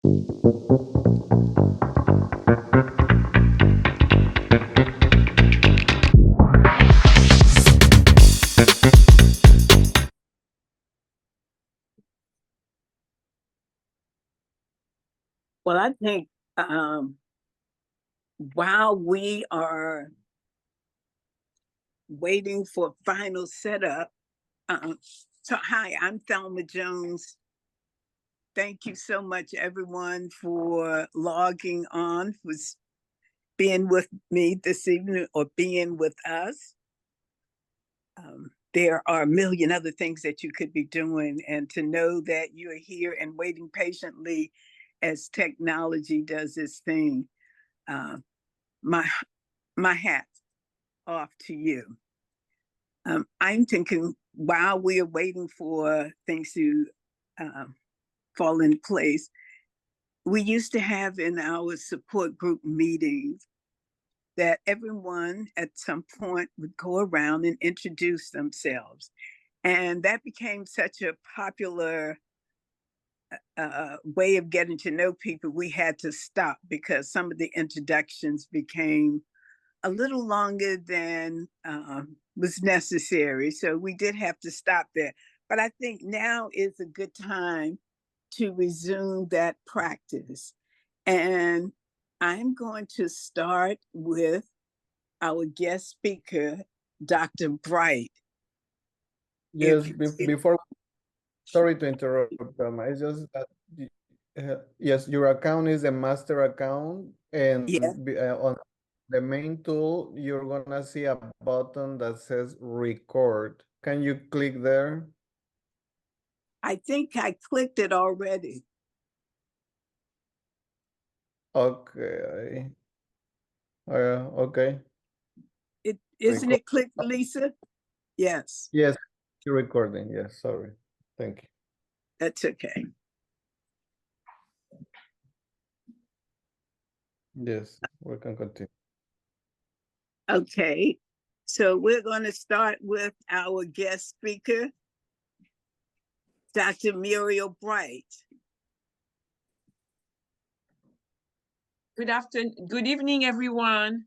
Well, I think while we are waiting for final setup, so hi, I'm Thelma Jones. Thank you so much, everyone, for logging on, for being with me this evening or being with us. There are a million other things that you could be doing, and to know that you're here and waiting patiently as technology does its thing, my my hat off to you. I'm thinking while we are waiting for things to fall in place, we used to have in our support group meetings that everyone at some point would go around and introduce themselves. And that became such a popular way of getting to know people. We had to stop because some of the introductions became a little longer than was necessary. So we did have to stop there. But I think now is a good time to resume that practice. And I'm going to start with our guest speaker, Dr. Bright. Yes, before, sorry to interrupt, it's just that, yes, your account is a master account, and Yeah, on the main tool, you're gonna see a button that says record. Can you click there? I think I clicked it already. Okay. Okay. Isn't Record. it clicked, Lisa? Yes, Yes, you're recording. Yes, sorry. Thank you. that's okay. Yes, we can continue. Okay, so we're going to start with our guest speaker, Dr. Muriel Bright. Good evening, everyone.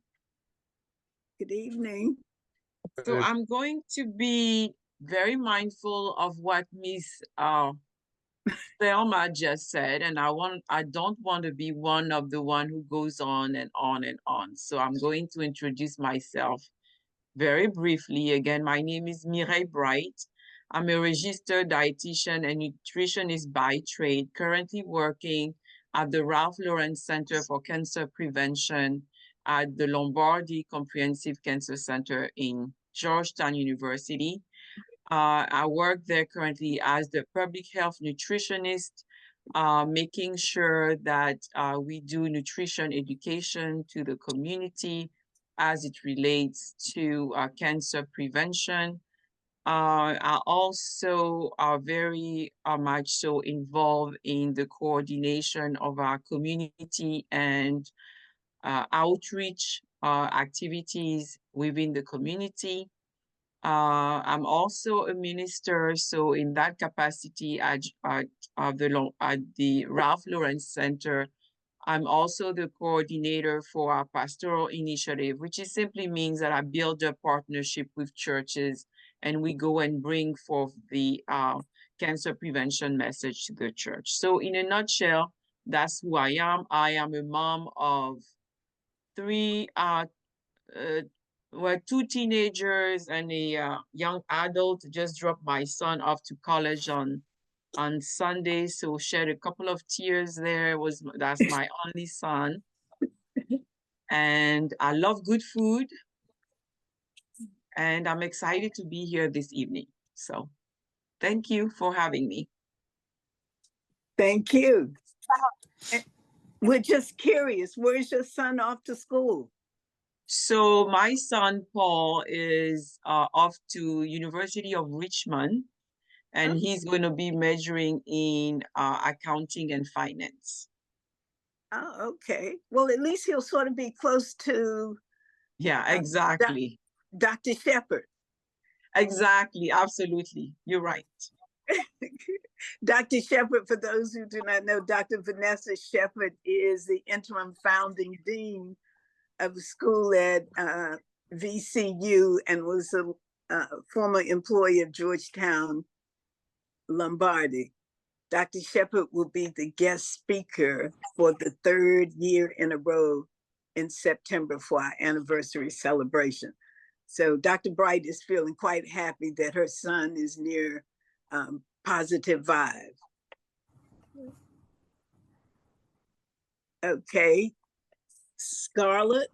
Good evening. So I'm going to be very mindful of what Miss Thelma just said, and I don't want to be one of the one who goes on and on and on. So I'm going to introduce myself very briefly. Again, my name is Mireille Bright. I'm a registered dietitian and nutritionist by trade, currently working at the Ralph Lauren Center for Cancer Prevention at the Lombardi Comprehensive Cancer Center in Georgetown University. I work there currently as the public health nutritionist, making sure that we do nutrition education to the community as it relates to cancer prevention. I also are very much so involved in the coordination of our community and outreach activities within the community. I'm also a minister, so in that capacity at the Ralph Lauren Center, I'm also the coordinator for our pastoral initiative, which is simply means that I build a partnership with churches and we go and bring forth the cancer prevention message to the church. So in a nutshell, that's who I am. I am a mom of three two teenagers and a young adult. Just dropped my son off to college on Sunday, so shed a couple of tears there. That's my only son, and I love good food, and I'm excited to be here this evening. So, thank you for having me. Thank you. We're just curious, where's your son off to school? So my son Paul is off to University of Richmond, and he's going to be majoring in accounting and finance. Oh, okay. Well, at least he'll sort of be close to. Yeah, exactly. Dr. Shepherd. Exactly, absolutely. You're right. Dr. Shepherd, for those who do not know, Dr. Vanessa Shepherd is the interim founding dean of the school at VCU and was a former employee of Georgetown Lombardi. Dr. Shepherd will be the guest speaker for the third year in a row in September for our anniversary celebration. So Dr. Bright is feeling quite happy that her son is near positive vibe. Okay, Scarlett,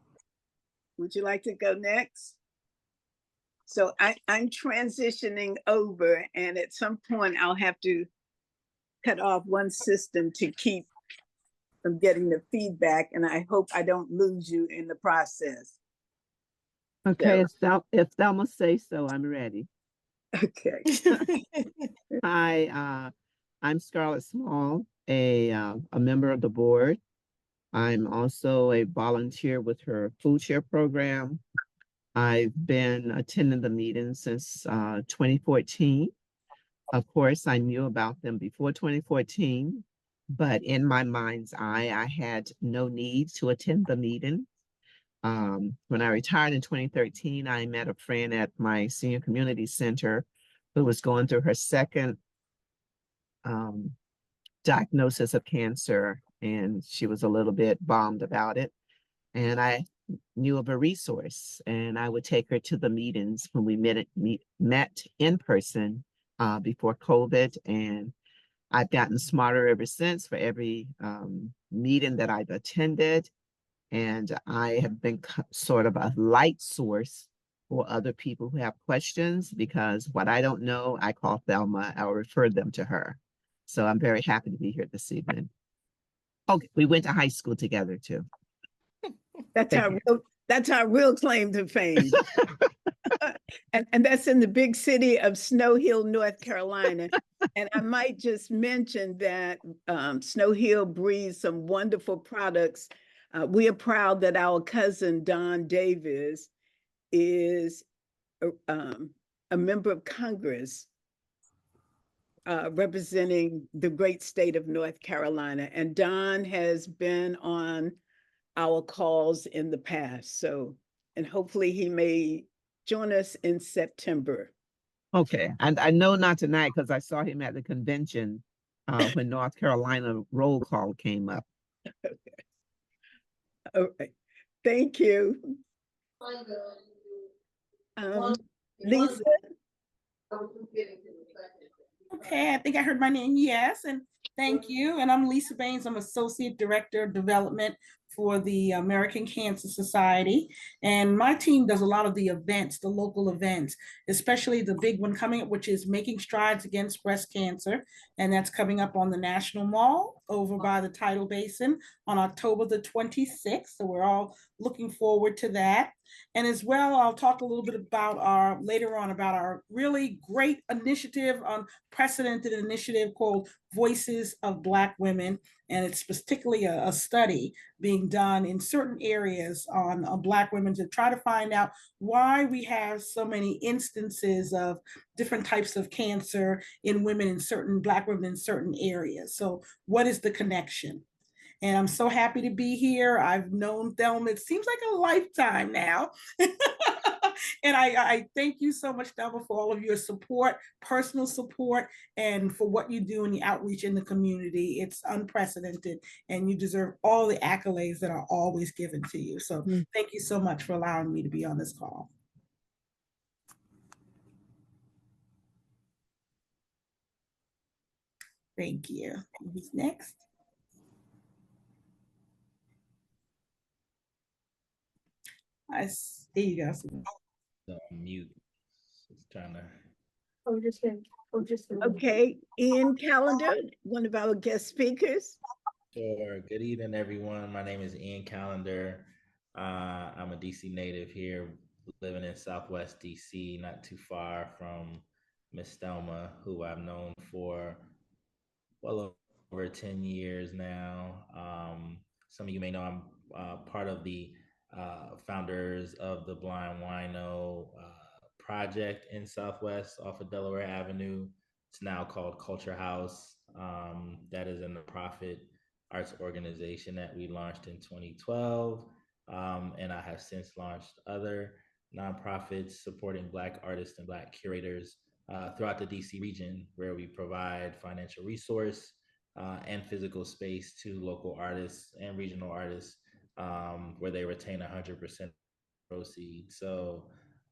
would you like to go next? So I'm transitioning over, and at some point I'll have to cut off one system to keep from getting the feedback, and I hope I don't lose you in the process. Okay, if Thelma says so, I'm ready. Okay. Hi, I'm Scarlett Small, a member of the board. I'm also a volunteer with her food share program. I've been attending the meeting since 2014. Of course, I knew about them before 2014, but in my mind's eye, I had no need to attend the meeting. When I retired in 2013, I met a friend at my senior community center who was going through her second diagnosis of cancer, and she was a little bit bummed about it. And I knew of a resource, and I would take her to the meetings when we met in person before COVID. And I've gotten smarter ever since for every meeting that I've attended. And I have been sort of a light source for other people who have questions, because what I don't know, I call Thelma, I'll refer them to her. So I'm very happy to be here this evening. Okay, we went to high school together too. That's our real claim to fame. And that's in the big city of Snow Hill, North Carolina. And I might just mention that Snow Hill breeds some wonderful products. We are proud that our cousin Don Davis is a member of Congress representing the great state of North Carolina. And Don has been on our calls in the past. So, and hopefully he may join us in September. Okay, and I know not tonight because I saw him at the convention when North Carolina roll call came up. Okay. All right. Thank you. Lisa? Okay, I think I heard my name. Yes, and thank you. And I'm Lisa Baines. I'm Associate Director of Development for the American Cancer Society. And my team does a lot of the events, the local events, especially the big one coming up, which is Making Strides Against Breast Cancer. And that's coming up on the National Mall over by the Tidal Basin on October the 26th. So we're all looking forward to that. And as well, I'll talk a little bit about later on about our really great initiative, unprecedented initiative called Voices of Black Women. And it's particularly a study being done in certain areas on Black women to try to find out why we have so many instances of different types of cancer in women in certain Black women in certain areas. So what is the connection? And I'm so happy to be here. I've known Thelma, it seems like a lifetime now. And I thank you so much, Thelma, for all of your support, personal support, and for what you do in the outreach in the community. It's unprecedented, and you deserve all the accolades that are always given to you. So thank you so much for allowing me to be on this call. Thank you. Who's next? There you go. Mute. Just trying to. Okay, Ian Callender, one of our guest speakers. Sure. Good evening, everyone. My name is Ian Callender. I'm a DC native here, living in Southwest DC, not too far from Miss Thelma, who I've known for well over 10 years now. Some of you may know I'm part of the founders of the Blind Wino project in Southwest off of Delaware Avenue. It's now called Culture House. That is a nonprofit arts organization that we launched in 2012. And I have since launched other nonprofits supporting Black artists and Black curators throughout the DC region, where we provide financial resource and physical space to local artists and regional artists, where they retain 100% proceeds. So,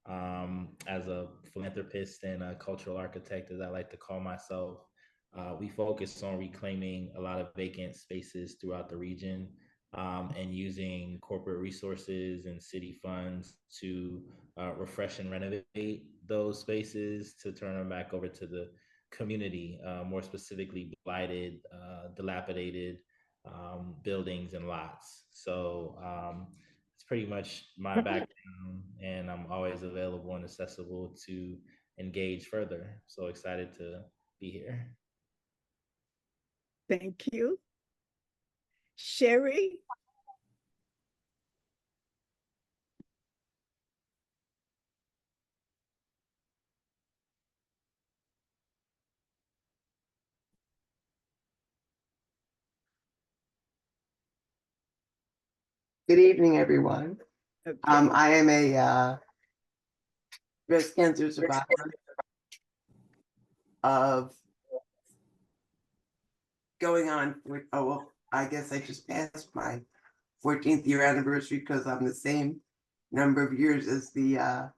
as a philanthropist and a cultural architect, as I like to call myself, we focus on reclaiming a lot of vacant spaces throughout the region, and using corporate resources and city funds to refresh and renovate those spaces to turn them back over to the community, more specifically blighted, dilapidated buildings and lots. So it's pretty much my background, and I'm always available and accessible to engage further. So excited to be here. Thank you. Sherry? Good evening, everyone. Okay. I am a breast cancer survivor of going on, well, I guess I just passed my 14th year anniversary because I'm the same number of years as the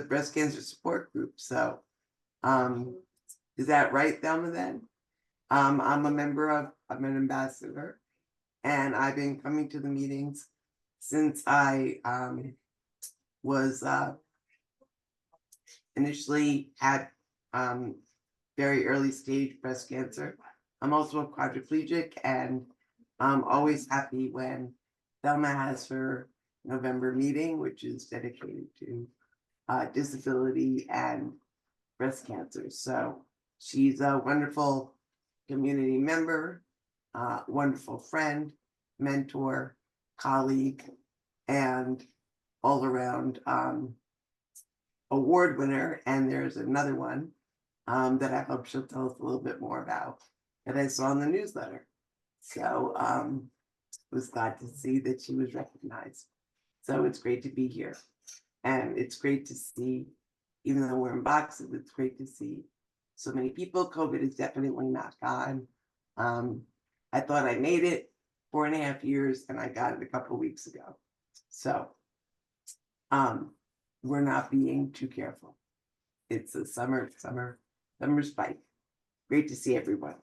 breast cancer support group. So is that right, Thelma, then? I'm an ambassador, and I've been coming to the meetings since I was initially had very early stage breast cancer. I'm also a quadriplegic, and I'm always happy when Thelma has her November meeting, which is dedicated to disability and breast cancer. So she's a wonderful community member, wonderful friend, mentor, colleague, and all around award winner. And there's another one that I hope she'll tell us a little bit more about that I saw in the newsletter. So it was glad to see that she was recognized. So it's great to be here. And it's great to see, even though we're in boxes, it's great to see so many people. COVID is definitely not gone. I thought I made it 4.5 years, and I got it a couple of weeks ago. So we're not being too careful. It's a summer spike. Great to see everyone.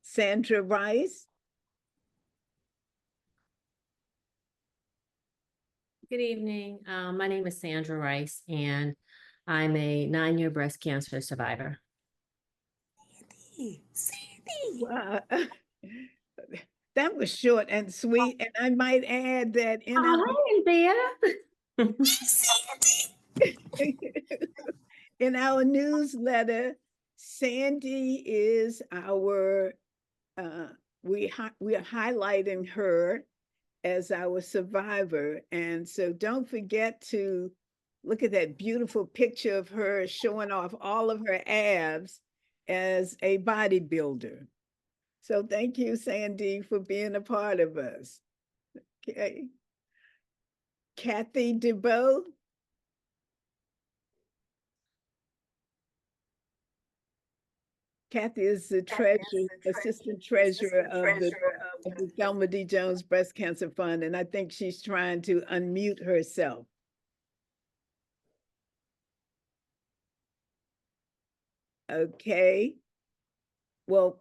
Sandra Rice? Good evening. My name is Sandra Rice, and I'm a 9-year breast cancer survivor. Sandy. Wow. That was short and sweet. And I might add that in our newsletter, Sandy is our, we are highlighting her as our survivor. And so don't forget to look at that beautiful picture of her showing off all of her abs as a bodybuilder. So thank you, Sandy, for being a part of us. Okay. Kathy DeBow. Kathy is the assistant treasurer of the Thelma D. Jones Breast Cancer Fund, and I think she's trying to unmute herself. Okay. Well,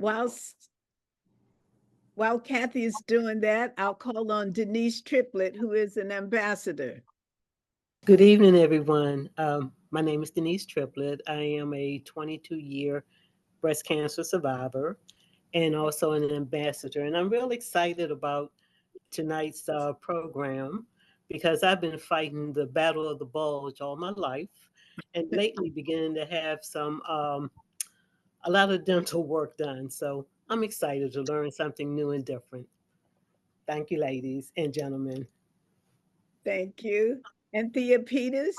while Kathy is doing that, I'll call on Denise Triplett, who is an ambassador. Good evening, everyone. My name is Denise Triplett. I am a 22-year breast cancer survivor and also an ambassador. And I'm real excited about tonight's program because I've been fighting the battle of the bulge all my life, and lately beginning to have a lot of dental work done. So I'm excited to learn something new and different. Thank you, ladies and gentlemen. Thank you. Anthea Peters?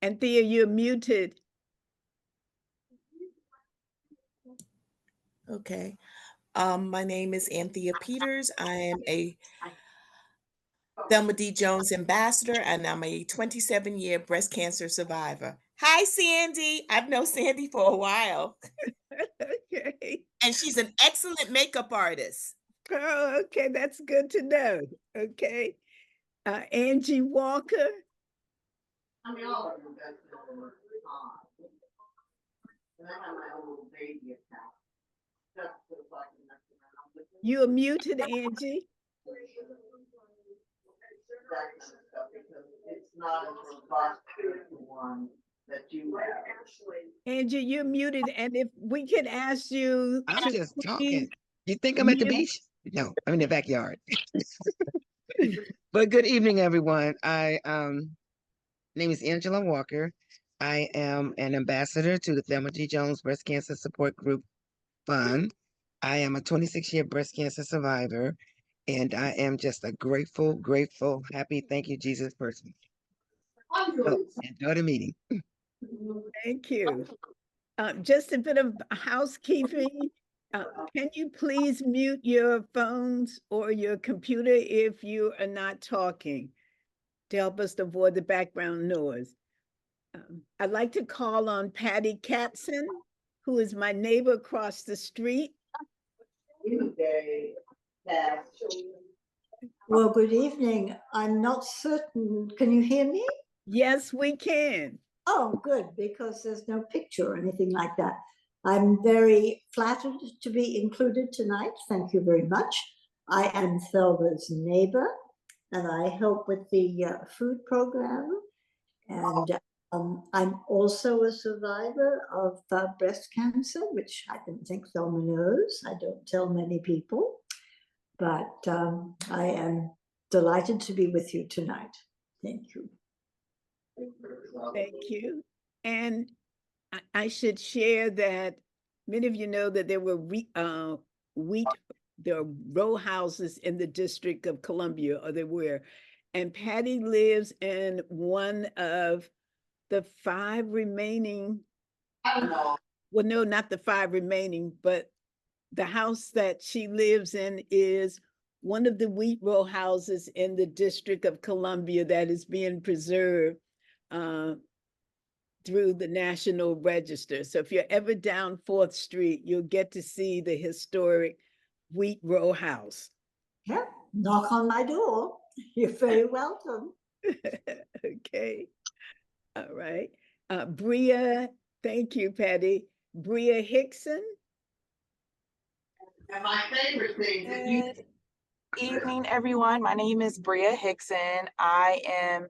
Anthea, you're muted. Okay. My name is Anthea Peters. I am a Thelma D. Jones ambassador, and I'm a 27-year breast cancer survivor. Hi, Sandy. I've known Sandy for a while. Okay. And she's an excellent makeup artist. Oh, okay, that's good to know. Okay. Angie Walker? You are muted, Angie. Angie, you're muted, and if we could ask you I'm to just please talking. You think I'm at the mute. beach? No, I'm in the backyard. But good evening, everyone. Name is Angela Walker. I am an ambassador to the Thelma G. Jones Breast Cancer Support Group Fund. I am a 26-year breast cancer survivor, and I am just a grateful, happy, thank you, Jesus person. So, enjoy the meeting. Thank you. Just a bit of housekeeping. Can you please mute your phones or your computer if you are not talking to help us avoid the background noise? I'd like to call on Patty Katzen, who is my neighbor across the street. Well, good evening. I'm not certain. Can you hear me? Yes, we can. Oh, good, because there's no picture or anything like that. I'm very flattered to be included tonight. Thank you very much. I am Thelma's neighbor, and I help with the food program. And I'm also a survivor of breast cancer, which I don't think Thelma knows. I don't tell many people. But I am delighted to be with you tonight. Thank you. Thank you. And I should share that many of you know that there were there are row houses in the District of Columbia, or there were. And Patty lives in one of the 5 remaining, well, no, not the 5 remaining, but the house that she lives in is one of the wheat row houses in the District of Columbia that is being preserved through the National Register. So if you're ever down 4th Street, you'll get to see the historic wheat row house. Yeah, knock on my door. You're very welcome. Okay. All right. Bria, thank you, Patty. Bria Hickson. And my favorite thing. Good evening, everyone. My name is Bria Hickson. I am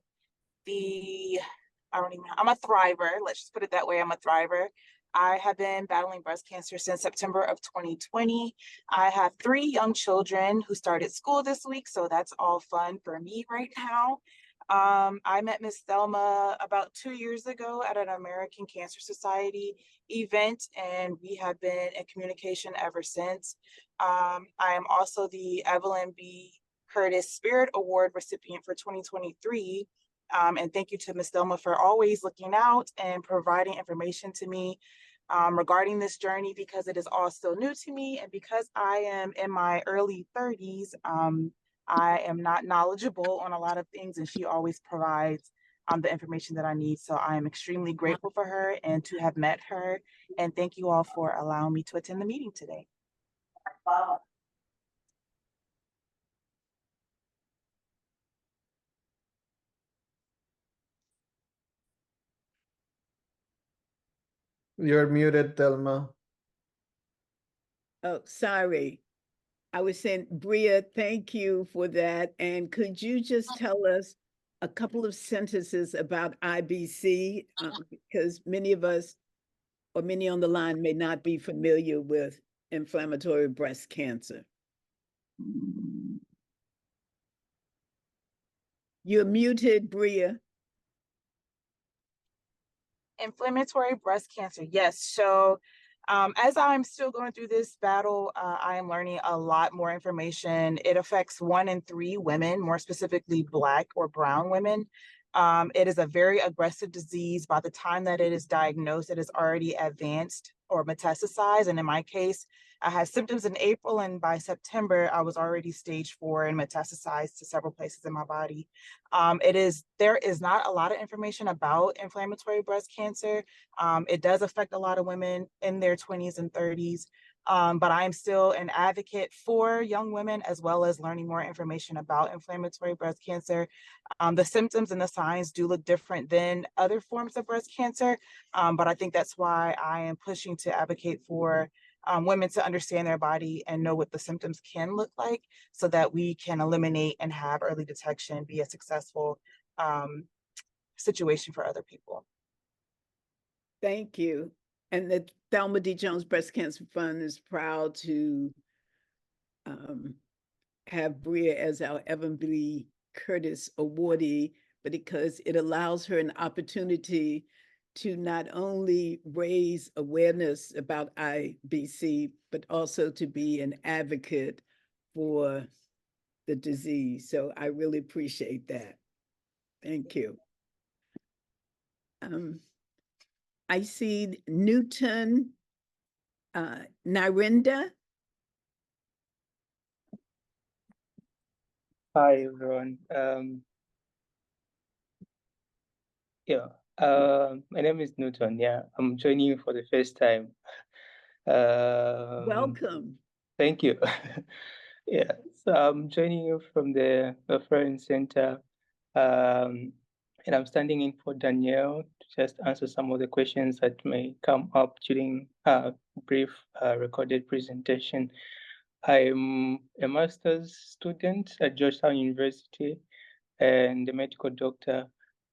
I'm a thriver. Let's just put it that way. I'm a thriver. I have been battling breast cancer since September of 2020. I have 3 young children who started school this week, so that's all fun for me right now. I met Miss Thelma about 2 years ago at an American Cancer Society event, and we have been in communication ever since. I am also the Evelyn B. Curtis Spirit Award recipient for 2023. And thank you to Ms. Thelma for always looking out and providing information to me regarding this journey, because it is all still new to me. And because I am in my early 30s, I am not knowledgeable on a lot of things, and she always provides the information that I need. So I am extremely grateful for her and to have met her. And thank you all for allowing me to attend the meeting today. You're muted, Thelma. Oh, sorry. I was saying, Bria, thank you for that. And could you just tell us a couple of sentences about IBC? Because many of us, or many on the line, may not be familiar with inflammatory breast cancer. You're muted, Bria. Inflammatory breast cancer. Yes. So as I'm still going through this battle, I am learning a lot more information. It affects 1 in 3 women, more specifically Black or brown women. It is a very aggressive disease. By the time that it is diagnosed, it is already advanced or metastasized. And in my case, I had symptoms in April, and by September, I was already stage 4 and metastasized to several places in my body. There is not a lot of information about inflammatory breast cancer. It does affect a lot of women in their 20s and 30s. But I am still an advocate for young women, as well as learning more information about inflammatory breast cancer. The symptoms and the signs do look different than other forms of breast cancer, but I think that's why I am pushing to advocate for women to understand their body and know what the symptoms can look like, so that we can eliminate and have early detection be a successful situation for other people. Thank you. And the Thelma D. Jones Breast Cancer Fund is proud to have Bria as our Evan B. Curtis awardee, but because it allows her an opportunity to not only raise awareness about IBC, but also to be an advocate for the disease. So I really appreciate that. Thank you. I see Newton Narinda. Hi, everyone. My name is Newton. Yeah, I'm joining you for the first time. Welcome. Thank you. Yeah, so I'm joining you from the reference center, and I'm standing in for Danielle to just answer some of the questions that may come up during a brief recorded presentation. I'm a master's student at Georgetown University and a medical doctor.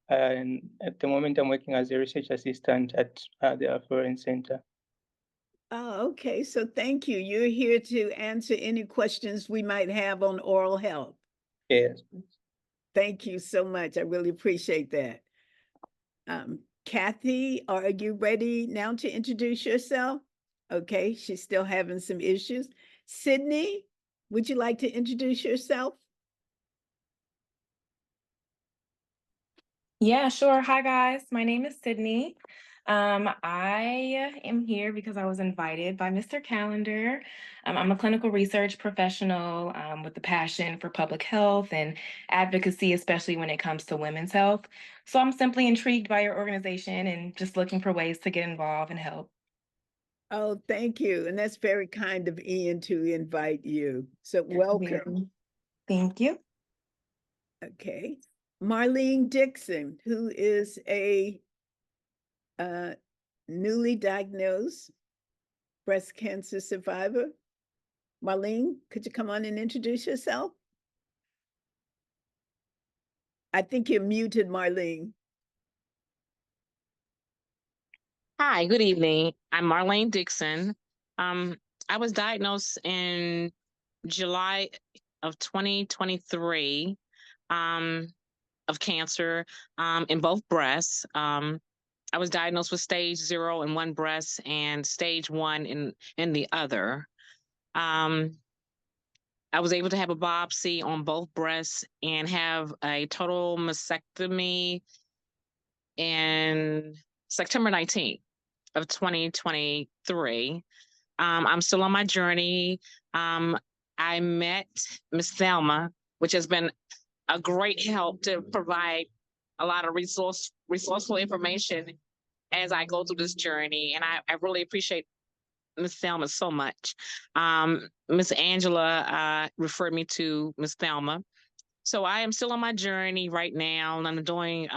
And at the moment, I'm working as a research assistant at the Reference Center. Oh, okay. So thank you. You're here to answer any questions we might have on oral health. Yes. Thank you so much. I really appreciate that. Kathy, are you ready now to introduce yourself? Okay, she's still having some issues. Sydney, would you like to introduce yourself? Yeah, sure. Hi, guys. My name is Sydney. I am here because I was invited by Mr. Calendar. I'm a clinical research professional with a passion for public health and advocacy, especially when it comes to women's health. So I'm simply intrigued by your organization and just looking for ways to get involved and help. Oh, thank you. And that's very kind of Ian to invite you. So welcome. Thank you. Okay. Marlene Dixon, who is a newly diagnosed breast cancer survivor. Marlene, could you come on and introduce yourself? I think you're muted, Marlene. Hi, good evening. I'm Marlene Dixon. I was diagnosed in July of 2023 of cancer in both breasts. I was diagnosed with stage 0 in one breast and stage 1 in the other. I was able to have a biopsy on both breasts and have a total mastectomy in September 19th of 2023. I'm still on my journey. I met Miss Thelma, which has been a great help to provide a lot of resourceful information as I go through this journey. And I really appreciate Miss Thelma so much. Miss Angela referred me to Miss Thelma. So I am still on my journey right now, and I'm doing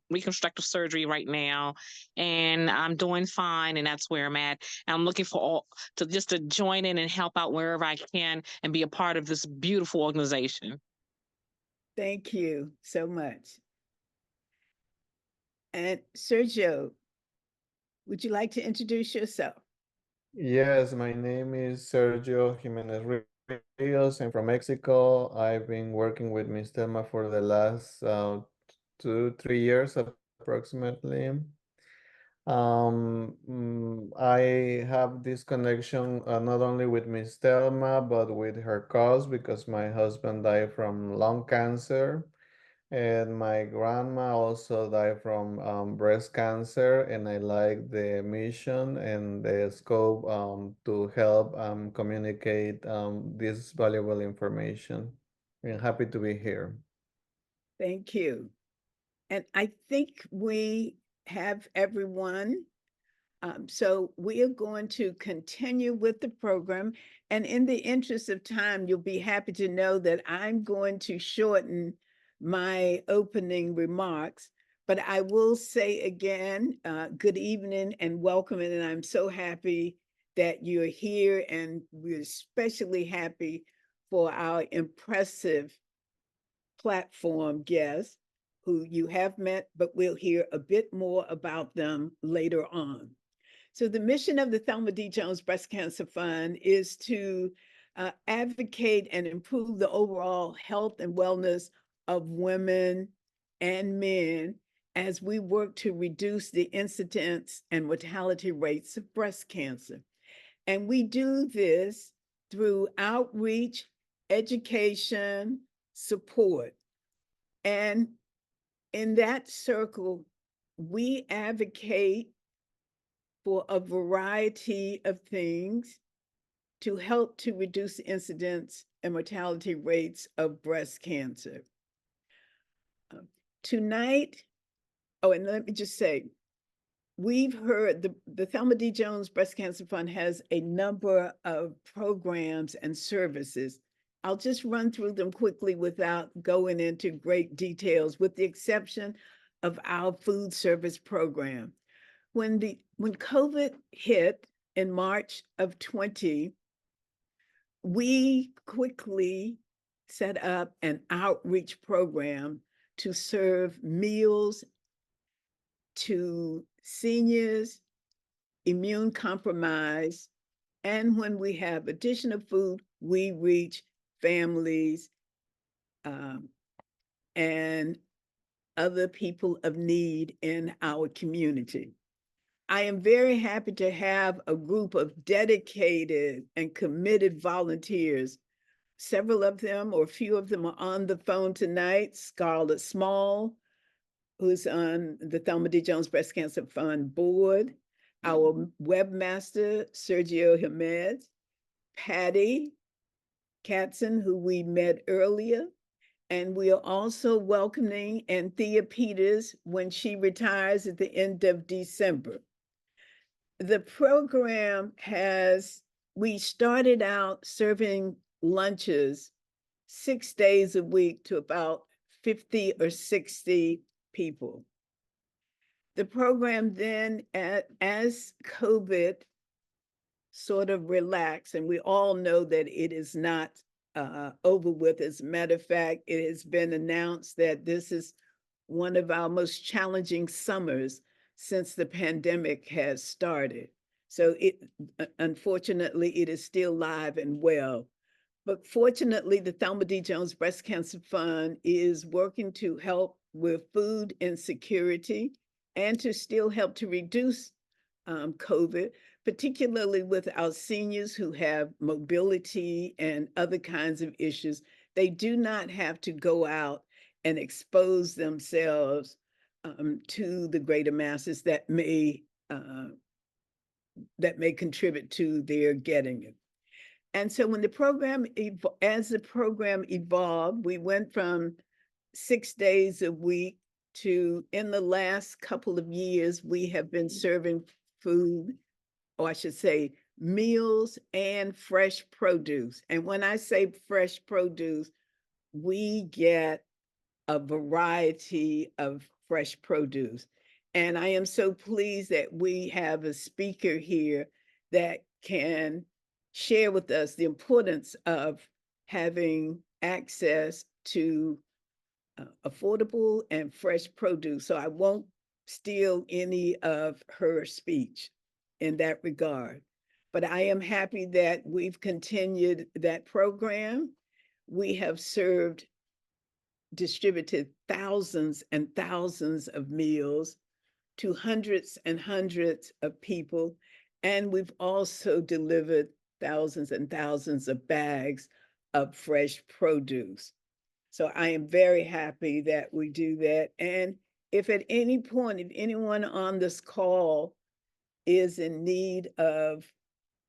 reconstructive surgery right now, and I'm doing fine, and that's where I'm at. And I'm looking for to join in and help out wherever I can and be a part of this beautiful organization. Thank you so much. And Sergio, would you like to introduce yourself? Yes, my name is Sergio Jimenez Rios. I'm from Mexico. I've been working with Ms. Thelma for the last 2-3 years approximately. I have this connection not only with Miss Thelma, but with her cause because my husband died from lung cancer. And my grandma also died from breast cancer, and I like the mission and the scope to help communicate this valuable information. I'm happy to be here. Thank you. And I think we have everyone. So we are going to continue with the program. And in the interest of time, you'll be happy to know that I'm going to shorten my opening remarks. But I will say again, good evening and welcome. And I'm so happy that you're here. And we're especially happy for our impressive platform guests who you have met, but we'll hear a bit more about them later on. So the mission of the Thelma D. Jones Breast Cancer Fund is to advocate and improve the overall health and wellness of women and men as we work to reduce the incidence and mortality rates of breast cancer. And we do this through outreach, education, support. And in that circle, we advocate for a variety of things to help to reduce the incidence and mortality rates of breast cancer. Tonight, and let me just say, we've heard the Thelma D. Jones Breast Cancer Fund has a number of programs and services. I'll just run through them quickly without going into great details, with the exception of our food service program. When COVID hit in March of 20, we quickly set up an outreach program to serve meals to seniors, immune compromised, and when we have additional food, we reach families and other people of need in our community. I am very happy to have a group of dedicated and committed volunteers. Several of them, or a few of them, are on the phone tonight. Scarlett Small, who's on the Thelma D. Jones Breast Cancer Fund board, our webmaster, Sergio Jimenez, Patty Katzen, who we met earlier, and we are also welcoming Anthea Peters when she retires at the end of December. The program we started out serving lunches 6 days a week to about 50 or 60 people. The program then, as COVID sort of relaxed, and we all know that it is not over with. As a matter of fact, it has been announced that this is one of our most challenging summers since the pandemic has started. So unfortunately, it is still live and well. But fortunately, the Thelma D. Jones Breast Cancer Fund is working to help with food insecurity and to still help to reduce COVID, particularly with our seniors who have mobility and other kinds of issues. They do not have to go out and expose themselves to the greater masses that may contribute to their getting it. And so when as the program evolved, we went from 6 days a week to, in the last couple of years, we have been serving food, or I should say meals and fresh produce. And when I say fresh produce, we get a variety of fresh produce. And I am so pleased that we have a speaker here that can share with us the importance of having access to affordable and fresh produce. So I won't steal any of her speech in that regard. But I am happy that we've continued that program. We have distributed thousands and thousands of meals to hundreds and hundreds of people. And we've also delivered thousands and thousands of bags of fresh produce. So I am very happy that we do that. And if at any point, if anyone on this call is in need of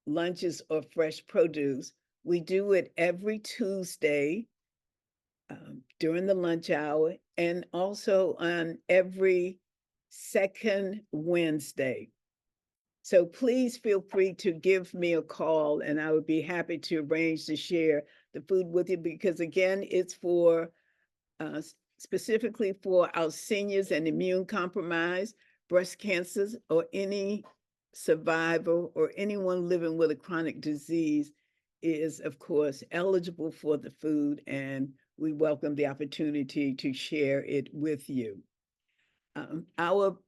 lunches or fresh produce, we do it every Tuesday during the lunch hour and also on every second Wednesday. So please feel free to give me a call and I would be happy to arrange to share the food with you because again, it's for specifically for our seniors and immune compromised, breast cancers, or any survivor or anyone living with a chronic disease is of course eligible for the food and we welcome the opportunity to share it with you. Our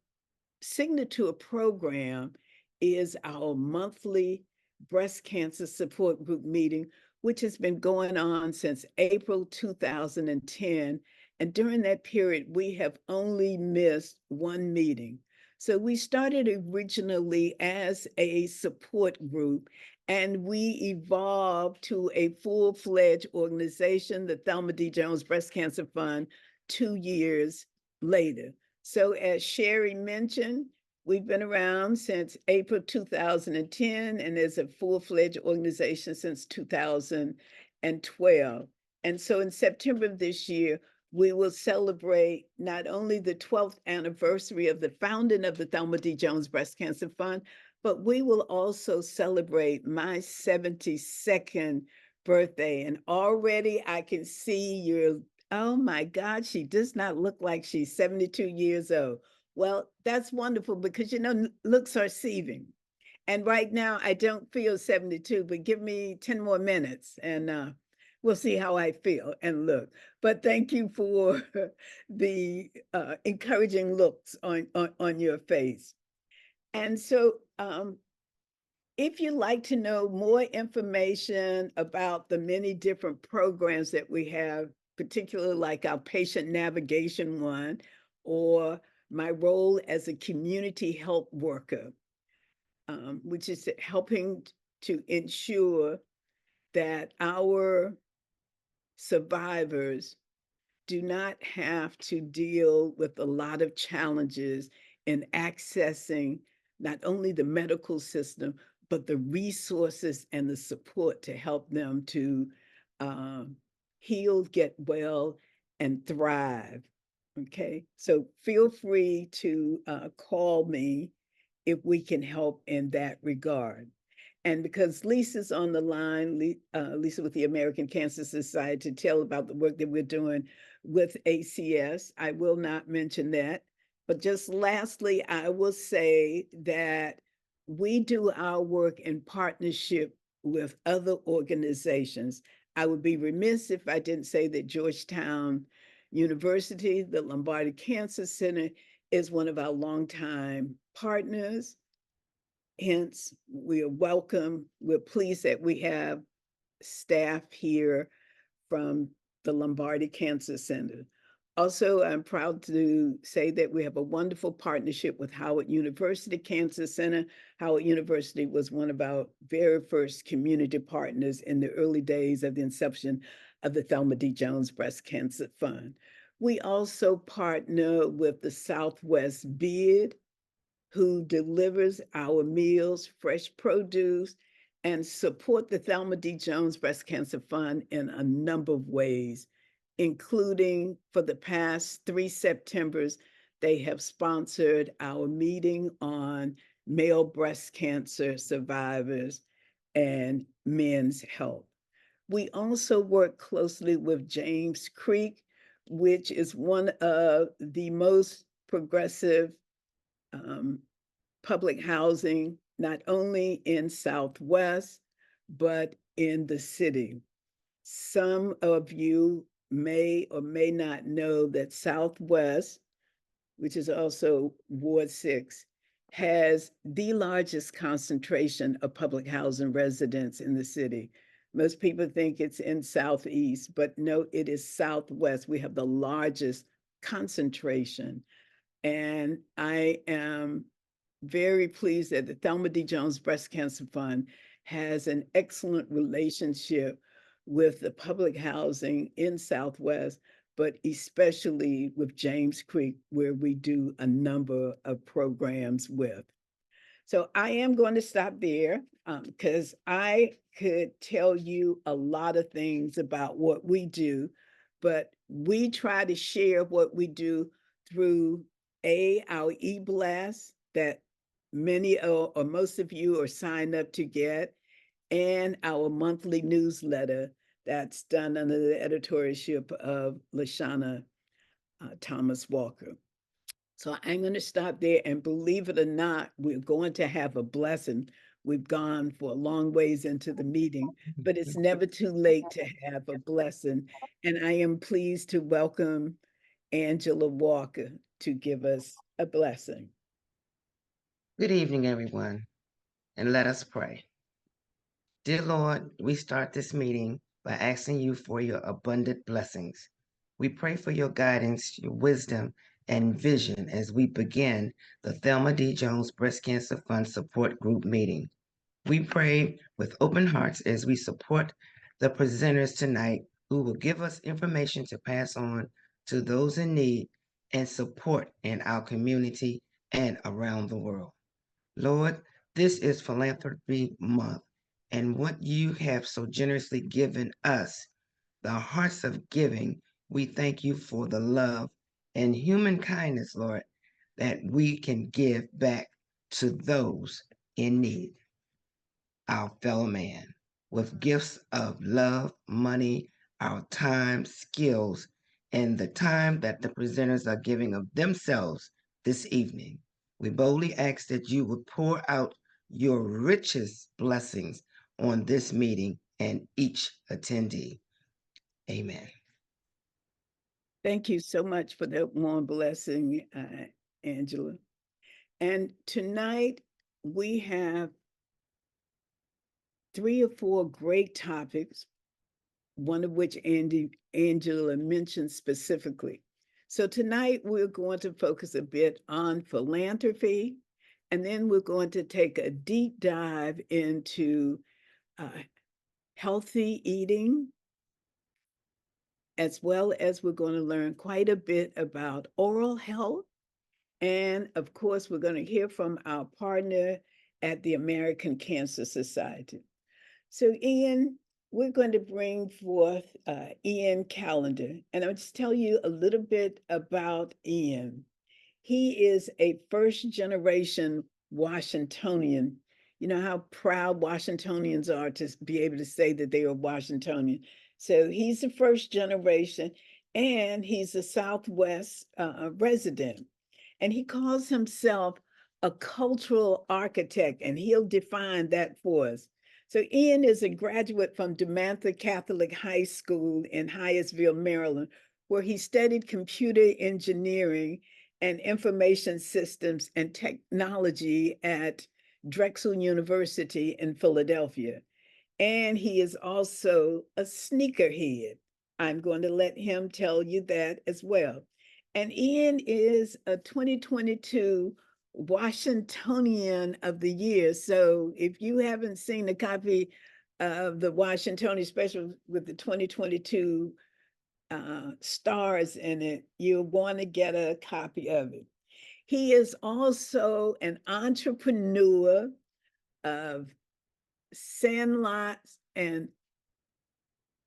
signature program is our monthly breast cancer support group meeting, which has been going on since April 2010. And during that period, we have only missed one meeting. So we started originally as a support group and we evolved to a full-fledged organization, the Thelma D. Jones Breast Cancer Fund, 2 years later. So as Sherry mentioned, we've been around since April 2010 and as a full-fledged organization since 2012. And so in September of this year, we will celebrate not only the 12th anniversary of the founding of the Thelma D. Jones Breast Cancer Fund, but we will also celebrate my 72nd birthday. And already I can see your, oh my God, she does not look like she's 72 years old. Well, that's wonderful because, you know, looks are deceiving. And right now I don't feel 72, but give me 10 more minutes and we'll see how I feel and look. But thank you for the encouraging looks on your face. And so if you'd like to know more information about the many different programs that we have, particularly like our patient navigation one, or my role as a community health worker, which is helping to ensure that our survivors do not have to deal with a lot of challenges in accessing not only the medical system, but the resources and the support to help them to heal, get well, and thrive. Okay, so feel free to call me if we can help in that regard. And because Lisa's on the line, Lisa with the American Cancer Society, to tell about the work that we're doing with ACS, I will not mention that. But just lastly, I will say that we do our work in partnership with other organizations. I would be remiss if I didn't say that Georgetown University, the Lombardi Cancer Center, is one of our longtime partners. Hence, we are welcome. We're pleased that we have staff here from the Lombardi Cancer Center. Also, I'm proud to say that we have a wonderful partnership with Howard University Cancer Center. Howard University was one of our very first community partners in the early days of the inception of the Thelma D. Jones Breast Cancer Fund. We also partner with the Southwest Bid, who delivers our meals, fresh produce, and support the Thelma D. Jones Breast Cancer Fund in a number of ways, including for the past 3 Septembers, they have sponsored our meeting on male breast cancer survivors and men's health. We also work closely with James Creek, which is one of the most progressive public housing, not only in Southwest, but in the city. Some of you may or may not know that Southwest, which is also Ward 6, has the largest concentration of public housing residents in the city. Most people think it's in Southeast, but no, it is Southwest. We have the largest concentration. And I am very pleased that the Thelma D. Jones Breast Cancer Fund has an excellent relationship with the public housing in Southwest, but especially with James Creek, where we do a number of programs with. So I am going to stop there because I could tell you a lot of things about what we do, but we try to share what we do through our e-blast that many or most of you are signed up to get, and our monthly newsletter that's done under the editorship of Lashana Thomas Walker. So I'm going to stop there, and believe it or not, we're going to have a blessing. We've gone for a long ways into the meeting, but it's never too late to have a blessing. And I am pleased to welcome Angela Walker to give us a blessing. Good evening, everyone, and let us pray. Dear Lord, we start this meeting by asking you for your abundant blessings. We pray for your guidance, your wisdom, and vision as we begin the Thelma D. Jones Breast Cancer Fund Support Group meeting. We pray with open hearts as we support the presenters tonight who will give us information to pass on to those in need and support in our community and around the world. Lord, this is Philanthropy Month, and what you have so generously given us, the hearts of giving, we thank you for the love and human kindness, Lord, that we can give back to those in need, our fellow man, with gifts of love, money, our time, skills, and the time that the presenters are giving of themselves this evening. We boldly ask that you would pour out your richest blessings on this meeting and each attendee. Amen. Thank you so much for that warm blessing, Angela. And tonight we have 3 or 4 great topics, one of which Angela mentioned specifically. So tonight we're going to focus a bit on philanthropy, and then we're going to take a deep dive into healthy eating, as well as we're going to learn quite a bit about oral health. And of course, we're going to hear from our partner at the American Cancer Society. So Ian, we're going to bring forth Ian Callender, and I'll just tell you a little bit about Ian. He is a first generation Washingtonian. You know how proud Washingtonians are to be able to say that they are Washingtonian. So he's the first generation, and he's a Southwest resident. And he calls himself a cultural architect, and he'll define that for us. So Ian is a graduate from DeMatha Catholic High School in Hyattsville, Maryland, where he studied computer engineering and information systems and technology at Drexel University in Philadelphia. And he is also a sneakerhead. I'm going to let him tell you that as well. And Ian is a 2022 Washingtonian of the Year. So if you haven't seen a copy of the Washingtonian special with the 2022 stars in it, you'll want to get a copy of it. He is also an entrepreneur of Sandlots and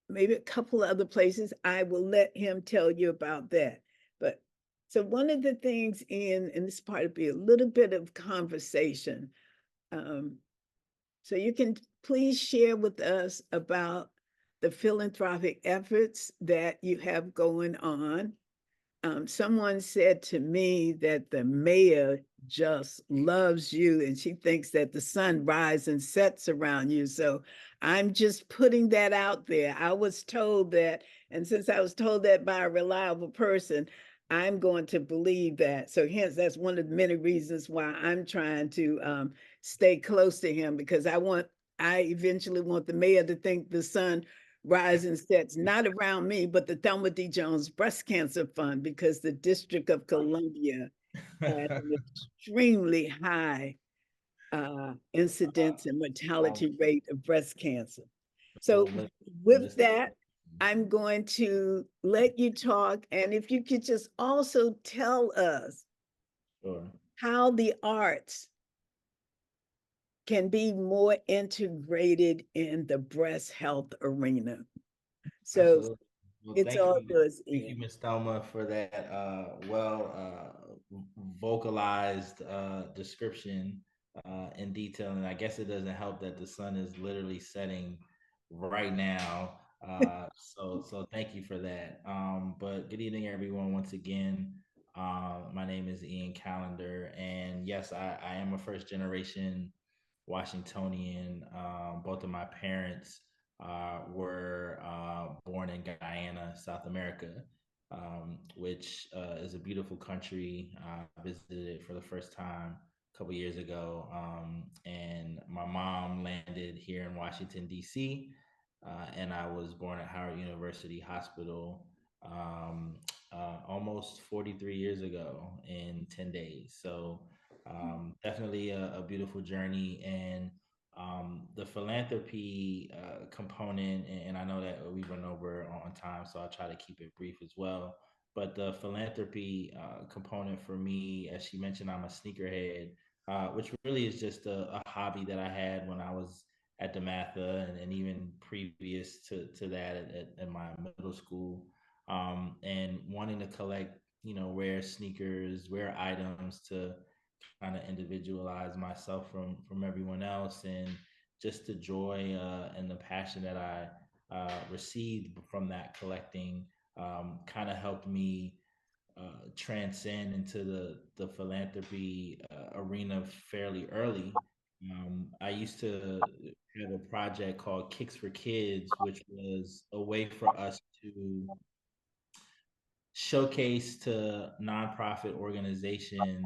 maybe a couple of other places. I will let him tell you about that. But so one of the things in this part will be a little bit of conversation. So you can please share with us about the philanthropic efforts that you have going on. Someone said to me that the mayor just loves you and she thinks that the sun rises and sets around you. So I'm just putting that out there. I was told that, and since I was told that by a reliable person, I'm going to believe that. So hence, that's one of the many reasons why I'm trying to stay close to him, because I eventually want the mayor to think the sun rises and sets, not around me, but the Thelma D. Jones Breast Cancer Fund, because the District of Columbia has an extremely high incidence and mortality rate of breast cancer. So with that, I'm going to let you talk. And if you could just also tell us how the arts can be more integrated in the breast health arena. So Absolutely. Well, it's all yours, thank you, Ian. Ms. Thelma, for that vocalized description in detail. And I guess it doesn't help that the sun is literally setting right now. So thank you for that. But good evening, everyone. Once again, my name is Ian Callender, and yes, I am a first generation Washingtonian. Both of my parents were born in Guyana, South America, which is a beautiful country. I visited it for the first time a couple years ago, and my mom landed here in Washington, D.C., and I was born at Howard University Hospital almost 43 years ago in 10 days. So definitely a beautiful journey. And the philanthropy component, and I know that we run over on time, so I'll try to keep it brief as well. But the philanthropy component for me, as she mentioned, I'm a sneakerhead, which really is just a hobby that I had when I was at DeMatha and even previous to that at my middle school, and wanting to collect, rare sneakers, rare items to kind of individualize myself from everyone else, and just the joy and the passion that I received from that collecting kind of helped me transcend into the philanthropy arena fairly early. I used to have a project called Kicks for Kids, which was a way for us to showcase to nonprofit organizations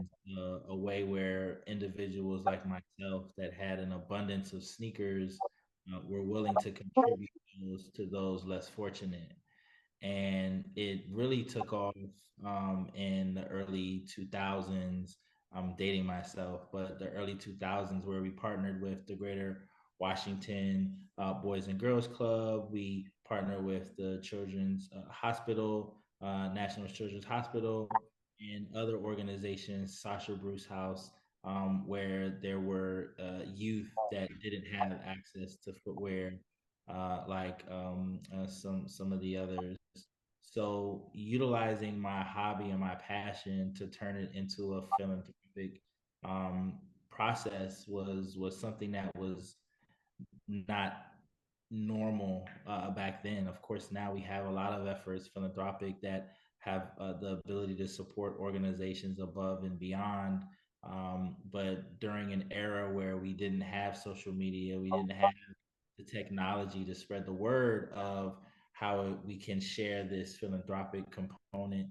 a way where individuals like myself that had an abundance of sneakers were willing to contribute those to those less fortunate. And it really took off in the early 2000s. I'm dating myself, but the early 2000s, where we partnered with the Greater Washington Boys and Girls Club. We partnered with the Children's Hospital, National Children's Hospital, and other organizations, Sasha Bruce House, where there were youth that didn't have access to footwear like some of the others. So utilizing my hobby and my passion to turn it into a philanthropic um, process was something that was not normal back then. Of course, now we have a lot of efforts philanthropic that have the ability to support organizations above and beyond. But during an era where we didn't have social media, we didn't have the technology to spread the word of how we can share this philanthropic component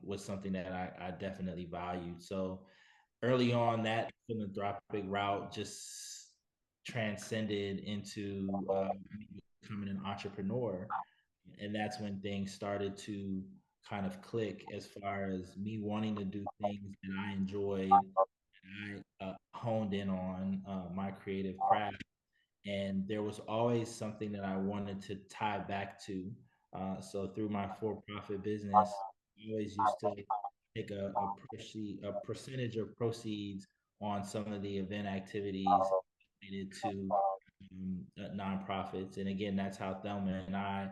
was something that I definitely valued. So early on, that philanthropic route just transcended into becoming an entrepreneur. And that's when things started to kind of click as far as me wanting to do things that I enjoyed and I honed in on my creative craft, and there was always something that I wanted to tie back to. So through my for-profit business, I always used to take a percentage of proceeds on some of the event activities related to nonprofits. And again, that's how Thelma and I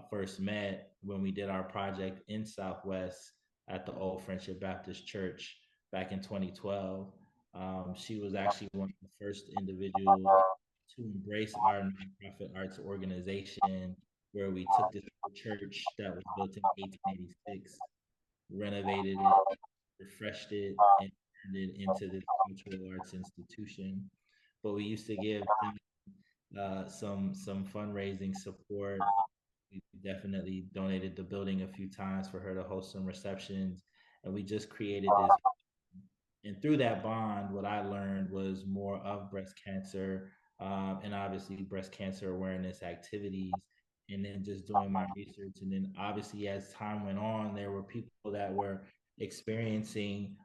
first met when we did our project in Southwest at the Old Friendship Baptist Church back in 2012. She was actually one of the first individuals to embrace our nonprofit arts organization, where we took this church that was built in 1886, renovated it, refreshed it, and turned it into this cultural arts institution. But we used to give them some fundraising support. We definitely donated the building a few times for her to host some receptions, and we just created this. And through that bond, what I learned was more of breast cancer, and obviously breast cancer awareness activities, and then just doing my research. And then obviously, as time went on, there were people that were experiencing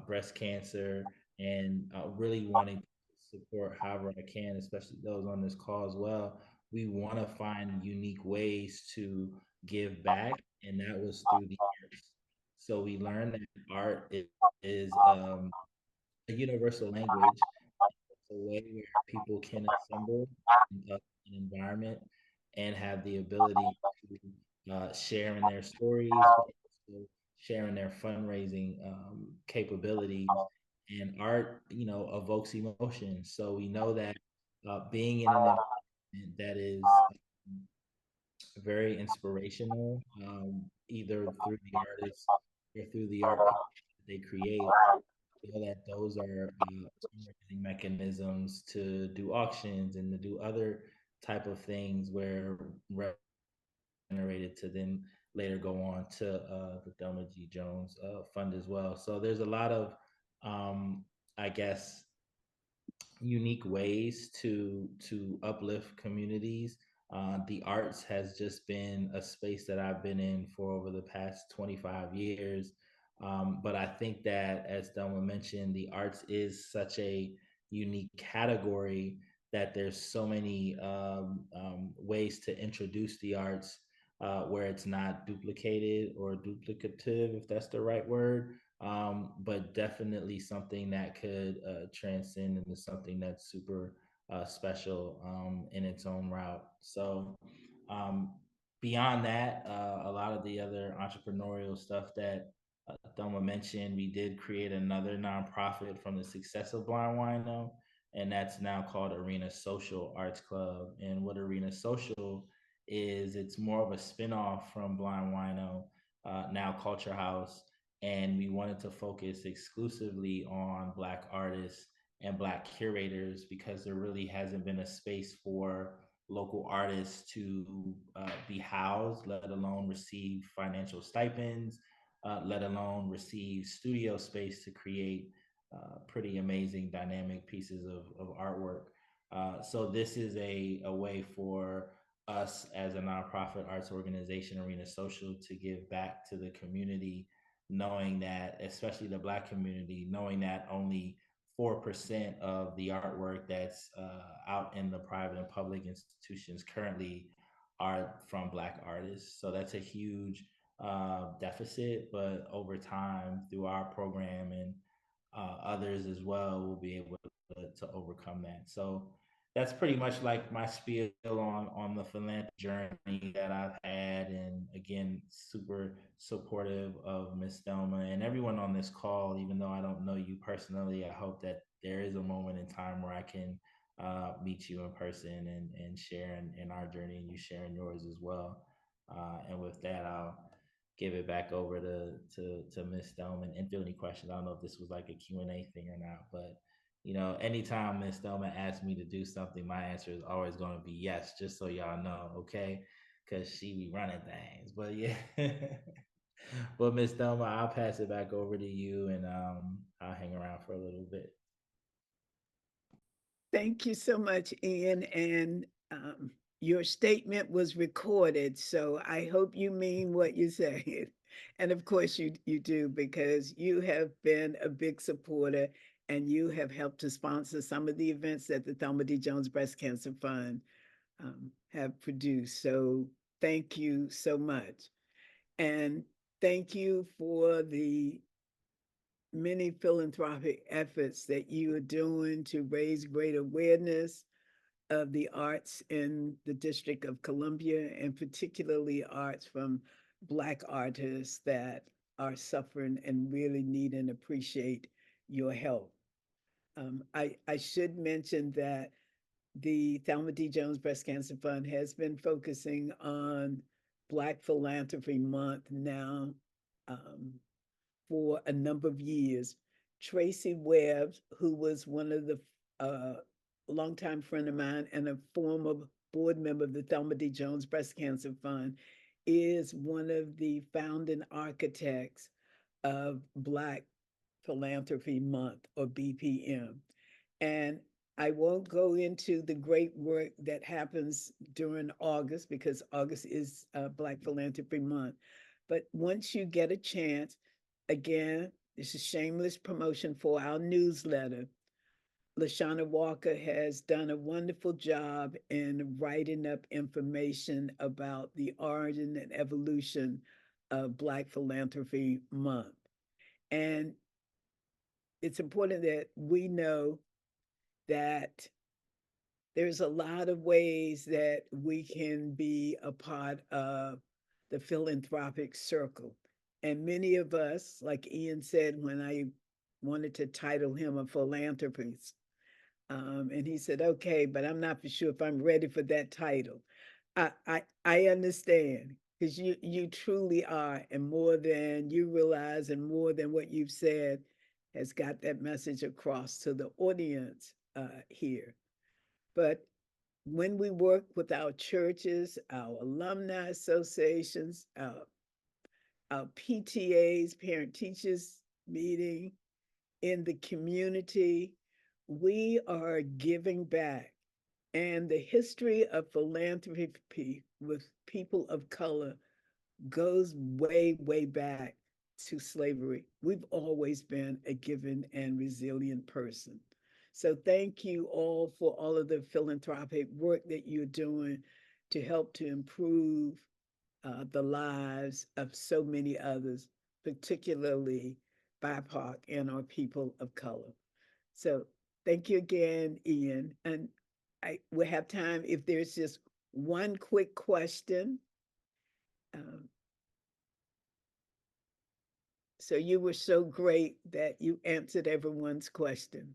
breast cancer and really wanting to support however I can, especially those on this call as well. We want to find unique ways to give back, and that was through the arts. So we learned that art is a universal language, a way where people can assemble in an environment and have the ability to share in their stories, but also share in their fundraising capabilities. And art, evokes emotion. So we know that being in an environment that is very inspirational, either through the artists or through the art they create, feel that those are fundraising mechanisms to do auctions and to do other type of things where generated to then later go on to the Thelma G. Jones Fund as well. So there's a lot of, I guess, unique ways to uplift communities. The arts has just been a space that I've been in for over the past 25 years. But I think that, as Thelma mentioned, the arts is such a unique category that there's so many ways to introduce the arts where it's not duplicated or duplicative, if that's the right word, but definitely something that could transcend into something that's super special in its own route. So um, beyond that, a lot of the other entrepreneurial stuff that Thelma mentioned, we did create another nonprofit from the success of Blind Wino, and that's now called Arena Social Arts Club. And what Arena Social is, it's more of a spinoff from Blind Wino, now Culture House, and we wanted to focus exclusively on Black artists and Black curators because there really hasn't been a space for local artists to be housed, let alone receive financial stipends, let alone receive studio space to create pretty amazing dynamic pieces of artwork. So this is a way for us as a nonprofit arts organization, Arena Social, to give back to the community, knowing that, especially the Black community, knowing that only 4% of the artwork that's out in the private and public institutions currently are from Black artists. So that's a huge deficit, but over time, through our program and others as well, we'll be able to overcome that. So that's pretty much like my spiel on the philanthropy journey that I've had. And again, super supportive of Miss Thelma and everyone on this call. Even though I don't know you personally, I hope that there is a moment in time where I can meet you in person and share in our journey, and you sharing yours as well. And with that, I'll give it back over to Miss Thelma and feel any questions. I don't know if this was like a Q&A thing or not, but anytime Miss Thelma asks me to do something, my answer is always going to be yes, just so y'all know, okay? Because she be running things. But yeah. But Miss Thelma, I'll pass it back over to you, and I'll hang around for a little bit. Thank you so much, Ian. And your statement was recorded, so I hope you mean what you said. And of course you do, because you have been a big supporter and you have helped to sponsor some of the events that the Thelma D. Jones Breast Cancer Fund have produced. So thank you so much. And thank you for the many philanthropic efforts that you are doing to raise great awareness of the arts in the District of Columbia, and particularly arts from Black artists that are suffering and really need and appreciate your help. I should mention that the Thelma D. Jones Breast Cancer Fund has been focusing on Black Philanthropy Month now for a number of years. Tracy Webb, who was one of the longtime friend of mine and a former board member of the Thelma D. Jones Breast Cancer Fund, is one of the founding architects of Black Philanthropy Month, or BPM. And I won't go into the great work that happens during August, because August is Black Philanthropy Month. But once you get a chance, again, this is shameless promotion for our newsletter. LaShawna Walker has done a wonderful job in writing up information about the origin and evolution of Black Philanthropy Month. And it's important that we know that there's a lot of ways that we can be a part of the philanthropic circle. And many of us, like Ian said, when I wanted to title him a philanthropist, and he said, okay, but I'm not for sure if I'm ready for that title. I understand because you truly are, and more than you realize, and more than what you've said, has got that message across to the audience here. But when we work with our churches, our alumni associations, our PTAs, parent teachers meeting, in the community, we are giving back. And the history of philanthropy with people of color goes way, way back to slavery. We've always been a giving and resilient person. So thank you all for all of the philanthropic work that you're doing to help to improve the lives of so many others, particularly BIPOC and our people of color. So thank you again, Ian. And I will have time if there's just one quick question. So you were so great that you answered everyone's question.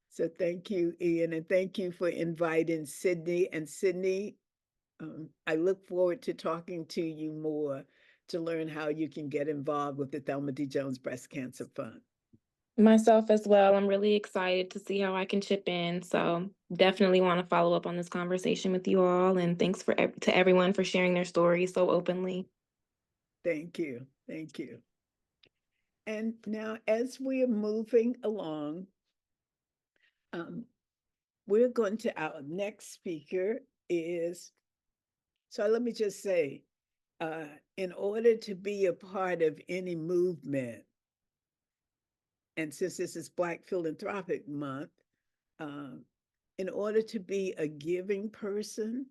So thank you, Ian, and thank you for inviting Sydney. And Sydney, I look forward to talking to you more to learn how you can get involved with the Thelma D. Jones Breast Cancer Fund. Myself as well. I'm really excited to see how I can chip in. So definitely want to follow up on this conversation with you all. And thanks to everyone for sharing their stories so openly. Thank you. Thank you. And now, as we are moving along, we're going to our next speaker is, so let me just say, in order to be a part of any movement, and since this is Black Philanthropic Month, in order to be a giving person,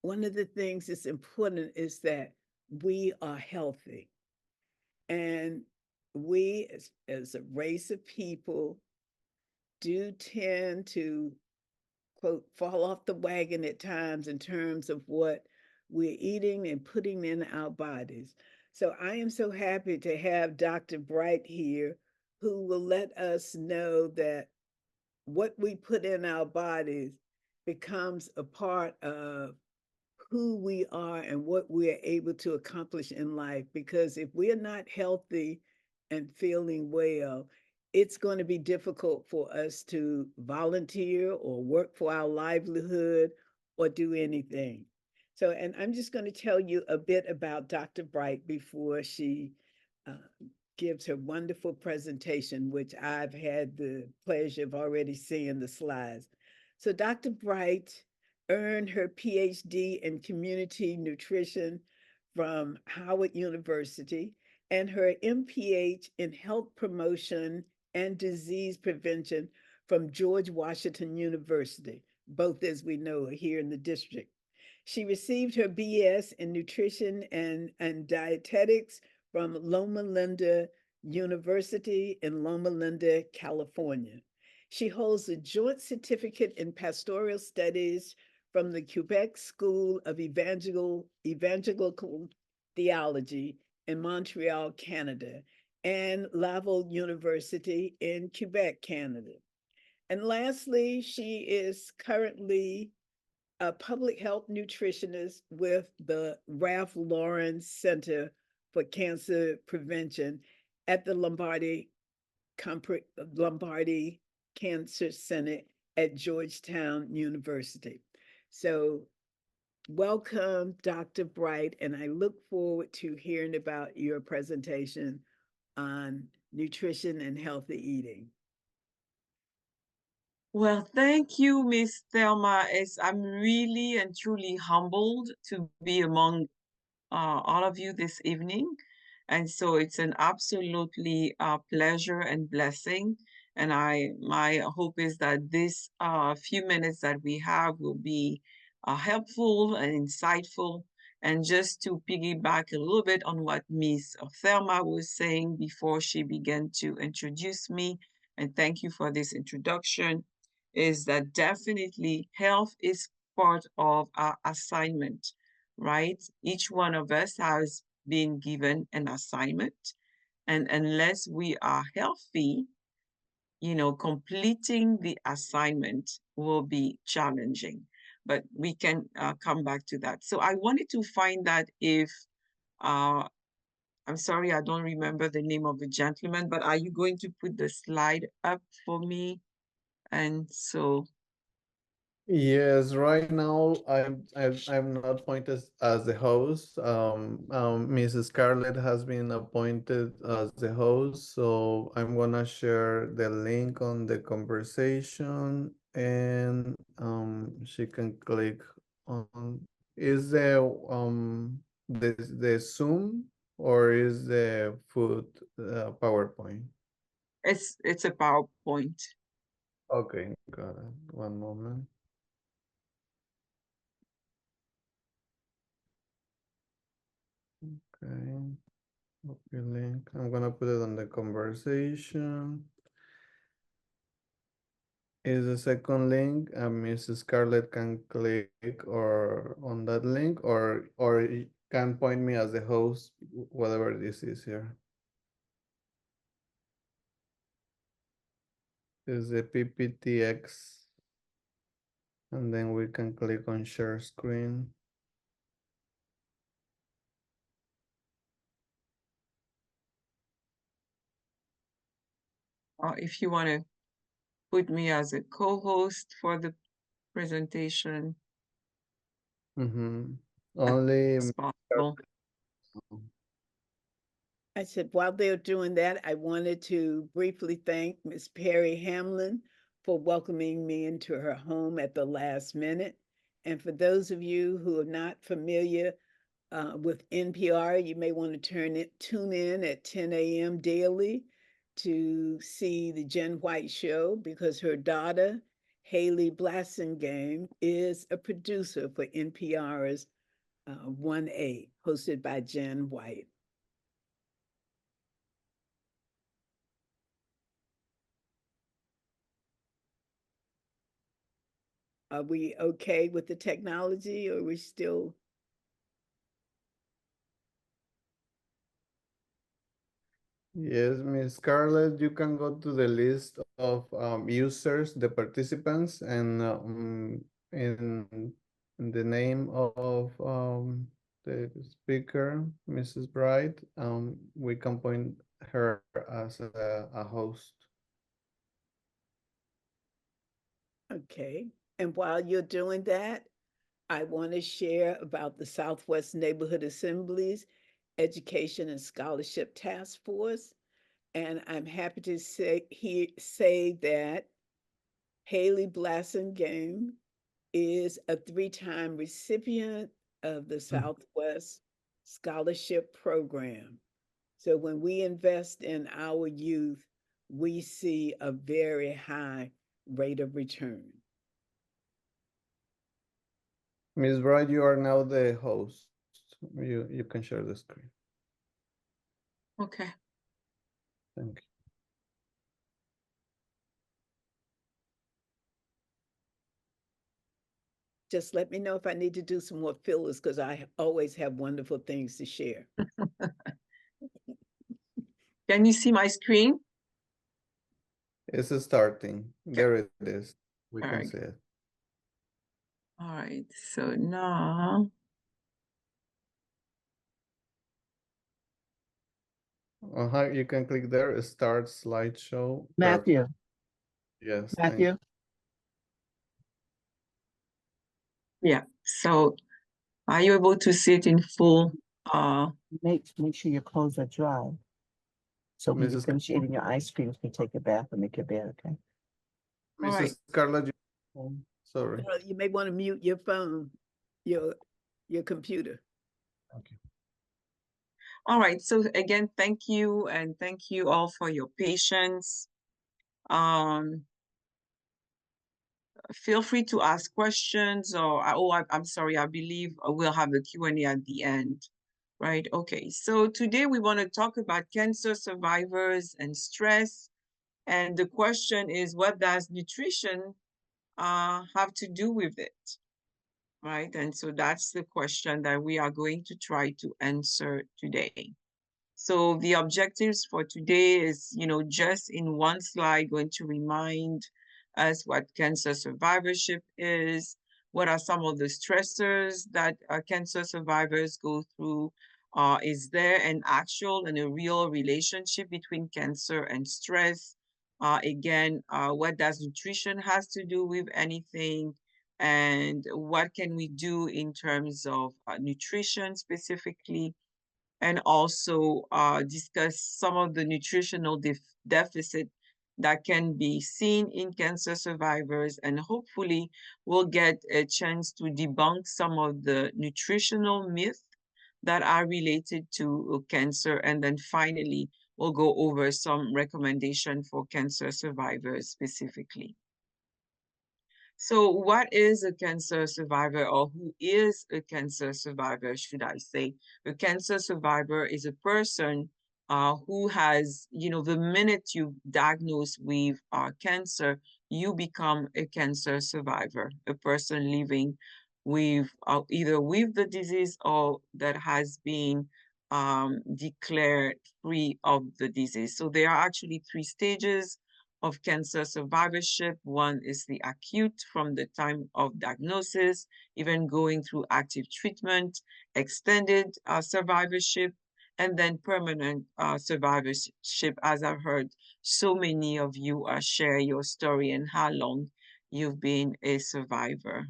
one of the things that's important is that we are healthy. And we, as a race of people, do tend to, quote, fall off the wagon at times in terms of what we're eating and putting in our bodies. So I am so happy to have Dr. Bright here, who will let us know that what we put in our bodies becomes a part of who we are and what we are able to accomplish in life. Because if we're not healthy and feeling well, it's going to be difficult for us to volunteer or work for our livelihood or do anything. So, and I'm just going to tell you a bit about Dr. Bright before she gives her wonderful presentation, which I've had the pleasure of already seeing the slides. So Dr. Bright earned her PhD in community nutrition from Howard University and her MPH in health promotion and disease prevention from George Washington University, both, as we know, are here in the district. She received her BS in nutrition and dietetics from Loma Linda University in Loma Linda, California. She holds a joint certificate in pastoral studies from the Quebec School of Evangelical Theology in Montreal, Canada, and Laval University in Quebec, Canada. And lastly, she is currently a public health nutritionist with the Ralph Lauren Center for Cancer Prevention at the Lombardi Cancer Center at Georgetown University. So welcome, Dr. Bright, and I look forward to hearing about your presentation on nutrition and healthy eating. Well, thank you, Miss Thelma. I'm really and truly humbled to be among all of you this evening. And so it's an absolutely pleasure and blessing. And my hope is that this few minutes that we have will be helpful and insightful. And just to piggyback a little bit on what Ms. Thelma was saying before she began to introduce me, and thank you for this introduction, is that definitely health is part of our assignment, right? Each one of us has been given an assignment, and unless we are healthy, completing the assignment will be challenging, but we can come back to that. So I wanted to find out if, I'm sorry, I don't remember the name of the gentleman, but are you going to put the slide up for me? And so. Yes, right now I'm not appointed as the host. Mrs. Scarlett has been appointed as the host, so I'm gonna share the link on the conversation, and she can click on. Is the Zoom or is the food PowerPoint? It's a PowerPoint. Okay, got it. One moment. Okay, copy link. I'm gonna put it on the conversation. Is the second link, Mrs. Scarlett can click or on that link, or you can point me as the host, whatever this is here. Is the PPTX, and then we can click on share screen. If you want to put me as a co-host for the presentation. Only as possible. I said, while they're doing that, I wanted to briefly thank Ms. Perry Hamlin for welcoming me into her home at the last minute. And for those of you who are not familiar with NPR, you may want to tune in at 10 a.m. daily to see the Jen White Show, because her daughter, Haley Blassingame, is a producer for NPR's 1A, hosted by Jen White. Are we okay with the technology, or are we still? Yes, Ms. Scarlett, you can go to the list of users, the participants, and in the name of the speaker, Mrs. Bright, we can point her as a host. Okay, and while you're doing that, I want to share about the Southwest Neighborhood Assembly's Education and Scholarship Task Force. And I'm happy to say that Haley Blassingame is a 3-time recipient of the Southwest Scholarship Program. So when we invest in our youth, we see a very high rate of return. Ms. Bright, you are now the host. You can share the screen. Okay. Thank you. Just let me know if I need to do some more fillers, because I always have wonderful things to share. Can you see my screen? It's starting. There it is. We All can right. see it. All right, so now. You can click there, start slideshow. Matthew. Perfect. Yes, Matthew. Yeah, so are you able to see it in full? Make sure you close that drive. So when you Mrs. finish eating your ice cream, you can take a bath and make your bed, okay? All right. Mrs. Carla, sorry. You may want to mute your phone, your computer. Okay. All right, so again, thank you, and thank you all for your patience. Feel free to ask questions, or I'm sorry, I believe we'll have a Q&A at the end, right? Okay, so today we want to talk about cancer survivors and stress. And the question is, what does nutrition have to do with it, right? And so that's the question that we are going to try to answer today. So the objectives for today is, just in one slide, going to remind us what cancer survivorship is, what are some of the stressors that cancer survivors go through, is there an actual and a real relationship between cancer and stress? Again, what does nutrition has to do with anything? And what can we do in terms of nutrition specifically? And also discuss some of the nutritional deficit that can be seen in cancer survivors, and hopefully we'll get a chance to debunk some of the nutritional myths that are related to cancer. And then finally, we'll go over some recommendation for cancer survivors specifically. So what is a cancer survivor, or who is a cancer survivor, should I say? A cancer survivor is a person who has, the minute you diagnose with cancer, you become a cancer survivor, a person living with either with the disease or that has been declared free of the disease. So there are actually 3 stages of cancer survivorship. One is the acute, from the time of diagnosis, even going through active treatment, extended survivorship, and then permanent survivorship, as I've heard so many of you share your story and how long you've been a survivor.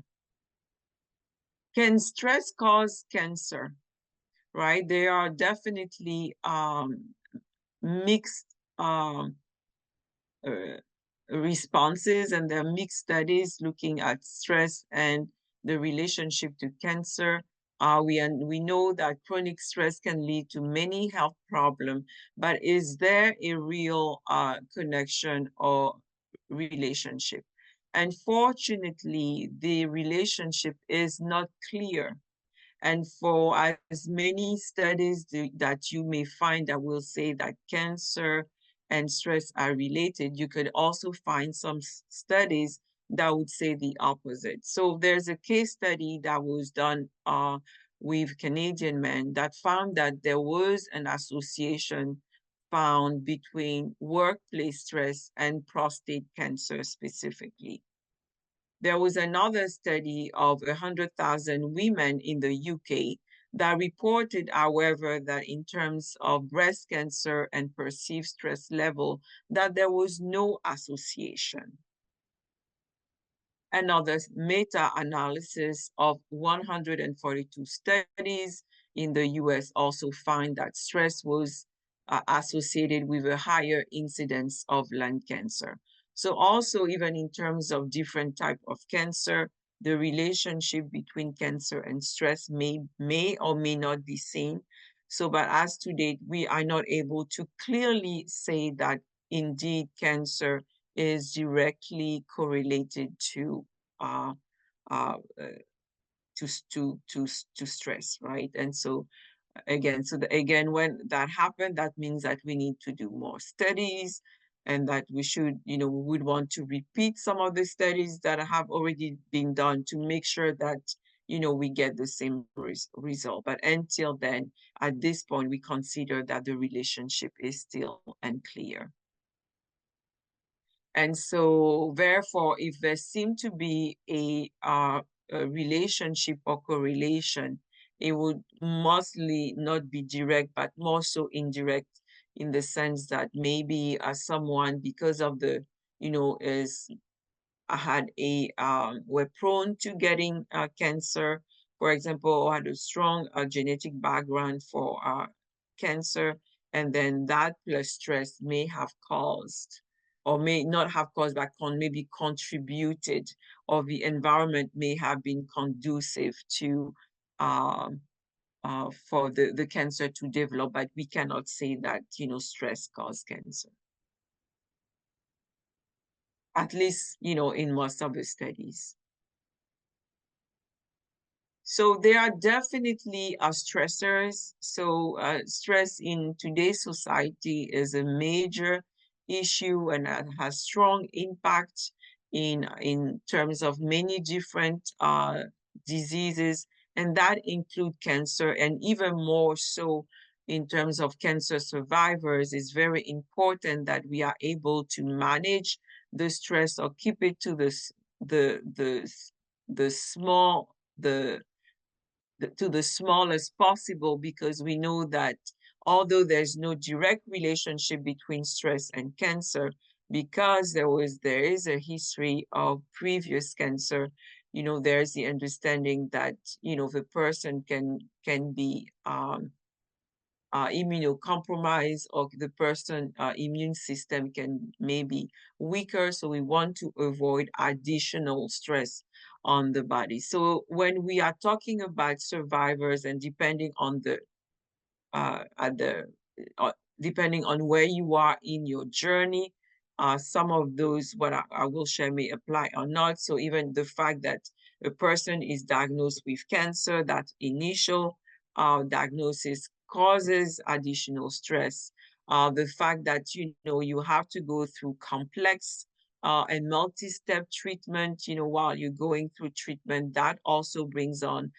Can stress cause cancer? Right? There are definitely mixed responses, and there are mixed studies looking at stress and the relationship to cancer. We know that chronic stress can lead to many health problems, but is there a real connection or relationship? And fortunately, the relationship is not clear. And for as many studies that you may find that will say that cancer and stress are related, you could also find some studies that would say the opposite. So there's a case study that was done with Canadian men that found that there was an association found between workplace stress and prostate cancer specifically. There was another study of 100,000 women in the UK that reported, however, that in terms of breast cancer and perceived stress level, that there was no association. Another meta-analysis of 142 studies in the US also found that stress was associated with a higher incidence of lung cancer. So also, even in terms of different type of cancer, the relationship between cancer and stress may or may not be seen. So, but as to date, we are not able to clearly say that indeed cancer is directly correlated to stress, right? And so again, when that happened, that means that we need to do more studies, and that we should, we would want to repeat some of the studies that have already been done to make sure that, we get the same result. But until then, at this point, we consider that the relationship is still unclear. And so therefore, if there seemed to be a relationship or correlation, it would mostly not be direct, but more so indirect, in the sense that maybe someone, because of the, were prone to getting cancer, for example, or had a strong genetic background for cancer, and then that plus stress may have caused, or may not have caused, but maybe contributed, or the environment may have been conducive to for the cancer to develop, but we cannot say that, stress causes cancer. At least, in most of the studies. So there are definitely stressors. So stress in today's society is a major issue and has strong impact in terms of many different diseases, and that include cancer, and even more so in terms of cancer survivors. It's very important that we are able to manage the stress or keep it to to the smallest possible, because we know that although there's no direct relationship between stress and cancer, because there is a history of previous cancer, there's the understanding that the person can be immunocompromised, or the person immune system can maybe weaker. So we want to avoid additional stress on the body. So when we are talking about survivors, and depending on depending on where you are in your journey, some of those what I will share may apply or not. So even the fact that a person is diagnosed with cancer, that initial diagnosis causes additional stress. The fact that you have to go through complex and multi-step treatment, while you're going through treatment, that also brings on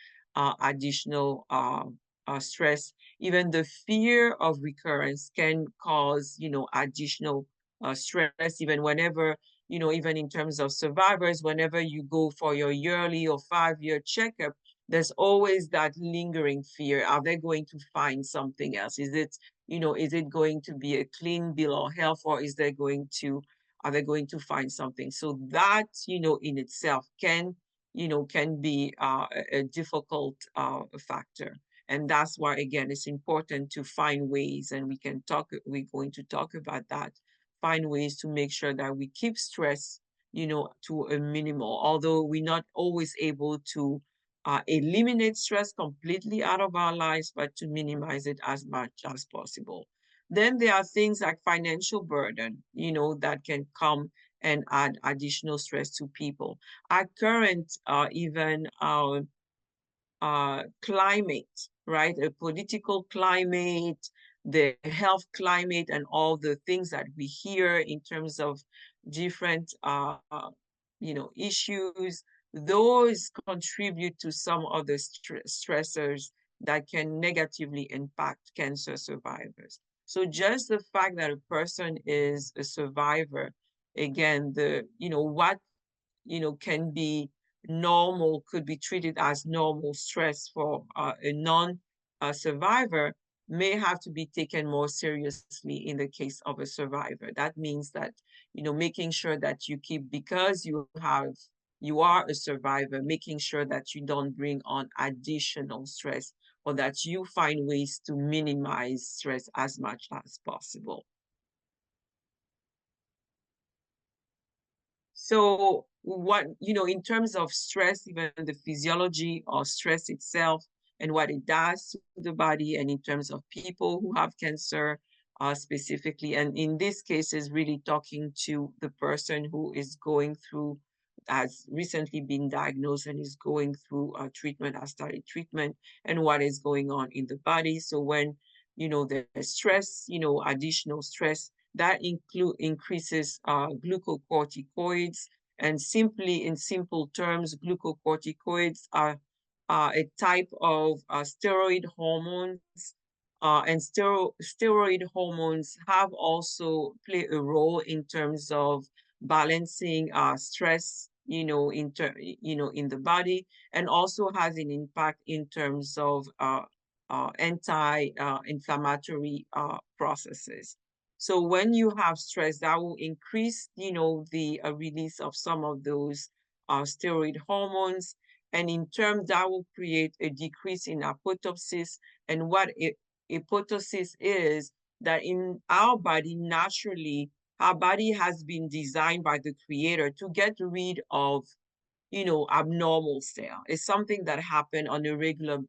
additional stress. Even the fear of recurrence can cause, additional stress. Even whenever, even in terms of survivors, whenever you go for your yearly or 5-year checkup, there's always that lingering fear. Are they going to find something else? Is it going to be a clean bill of health, or are they going to find something? So that, in itself can be a difficult factor. And that's why, again, it's important to find ways, and we're going to talk about that, find ways to make sure that we keep stress, to a minimal, although we're not always able to eliminate stress completely out of our lives, but to minimize it as much as possible. Then there are things like financial burden, that can come and add additional stress to people. Our current, even climate, right? A political climate, the health climate, and all the things that we hear in terms of different, issues, those contribute to some of the stressors that can negatively impact cancer survivors. So just the fact that a person is a survivor, again, what can be normal, could be treated as normal stress for a non-survivor, may have to be taken more seriously in the case of a survivor. That means that, making sure that you keep, because you are a survivor, making sure that you don't bring on additional stress, or that you find ways to minimize stress as much as possible. So what, in terms of stress, even the physiology of stress itself and what it does to the body, and in terms of people who have cancer specifically, and in this case is really talking to the person who is going through, has recently been diagnosed and is going through treatment, has started treatment, and what is going on in the body. So when, there's stress, additional stress, that increases glucocorticoids. And in simple terms, glucocorticoids are a type of steroid hormones. And steroid hormones have also play a role in terms of balancing stress, in the body, and also has an impact in terms of anti-inflammatory processes. So when you have stress, that will increase, the release of some of those steroid hormones. And in turn, that will create a decrease in apoptosis. And what apoptosis is, that in our body, naturally, our body has been designed by the creator to get rid of, abnormal cell. It's something that happens on a regular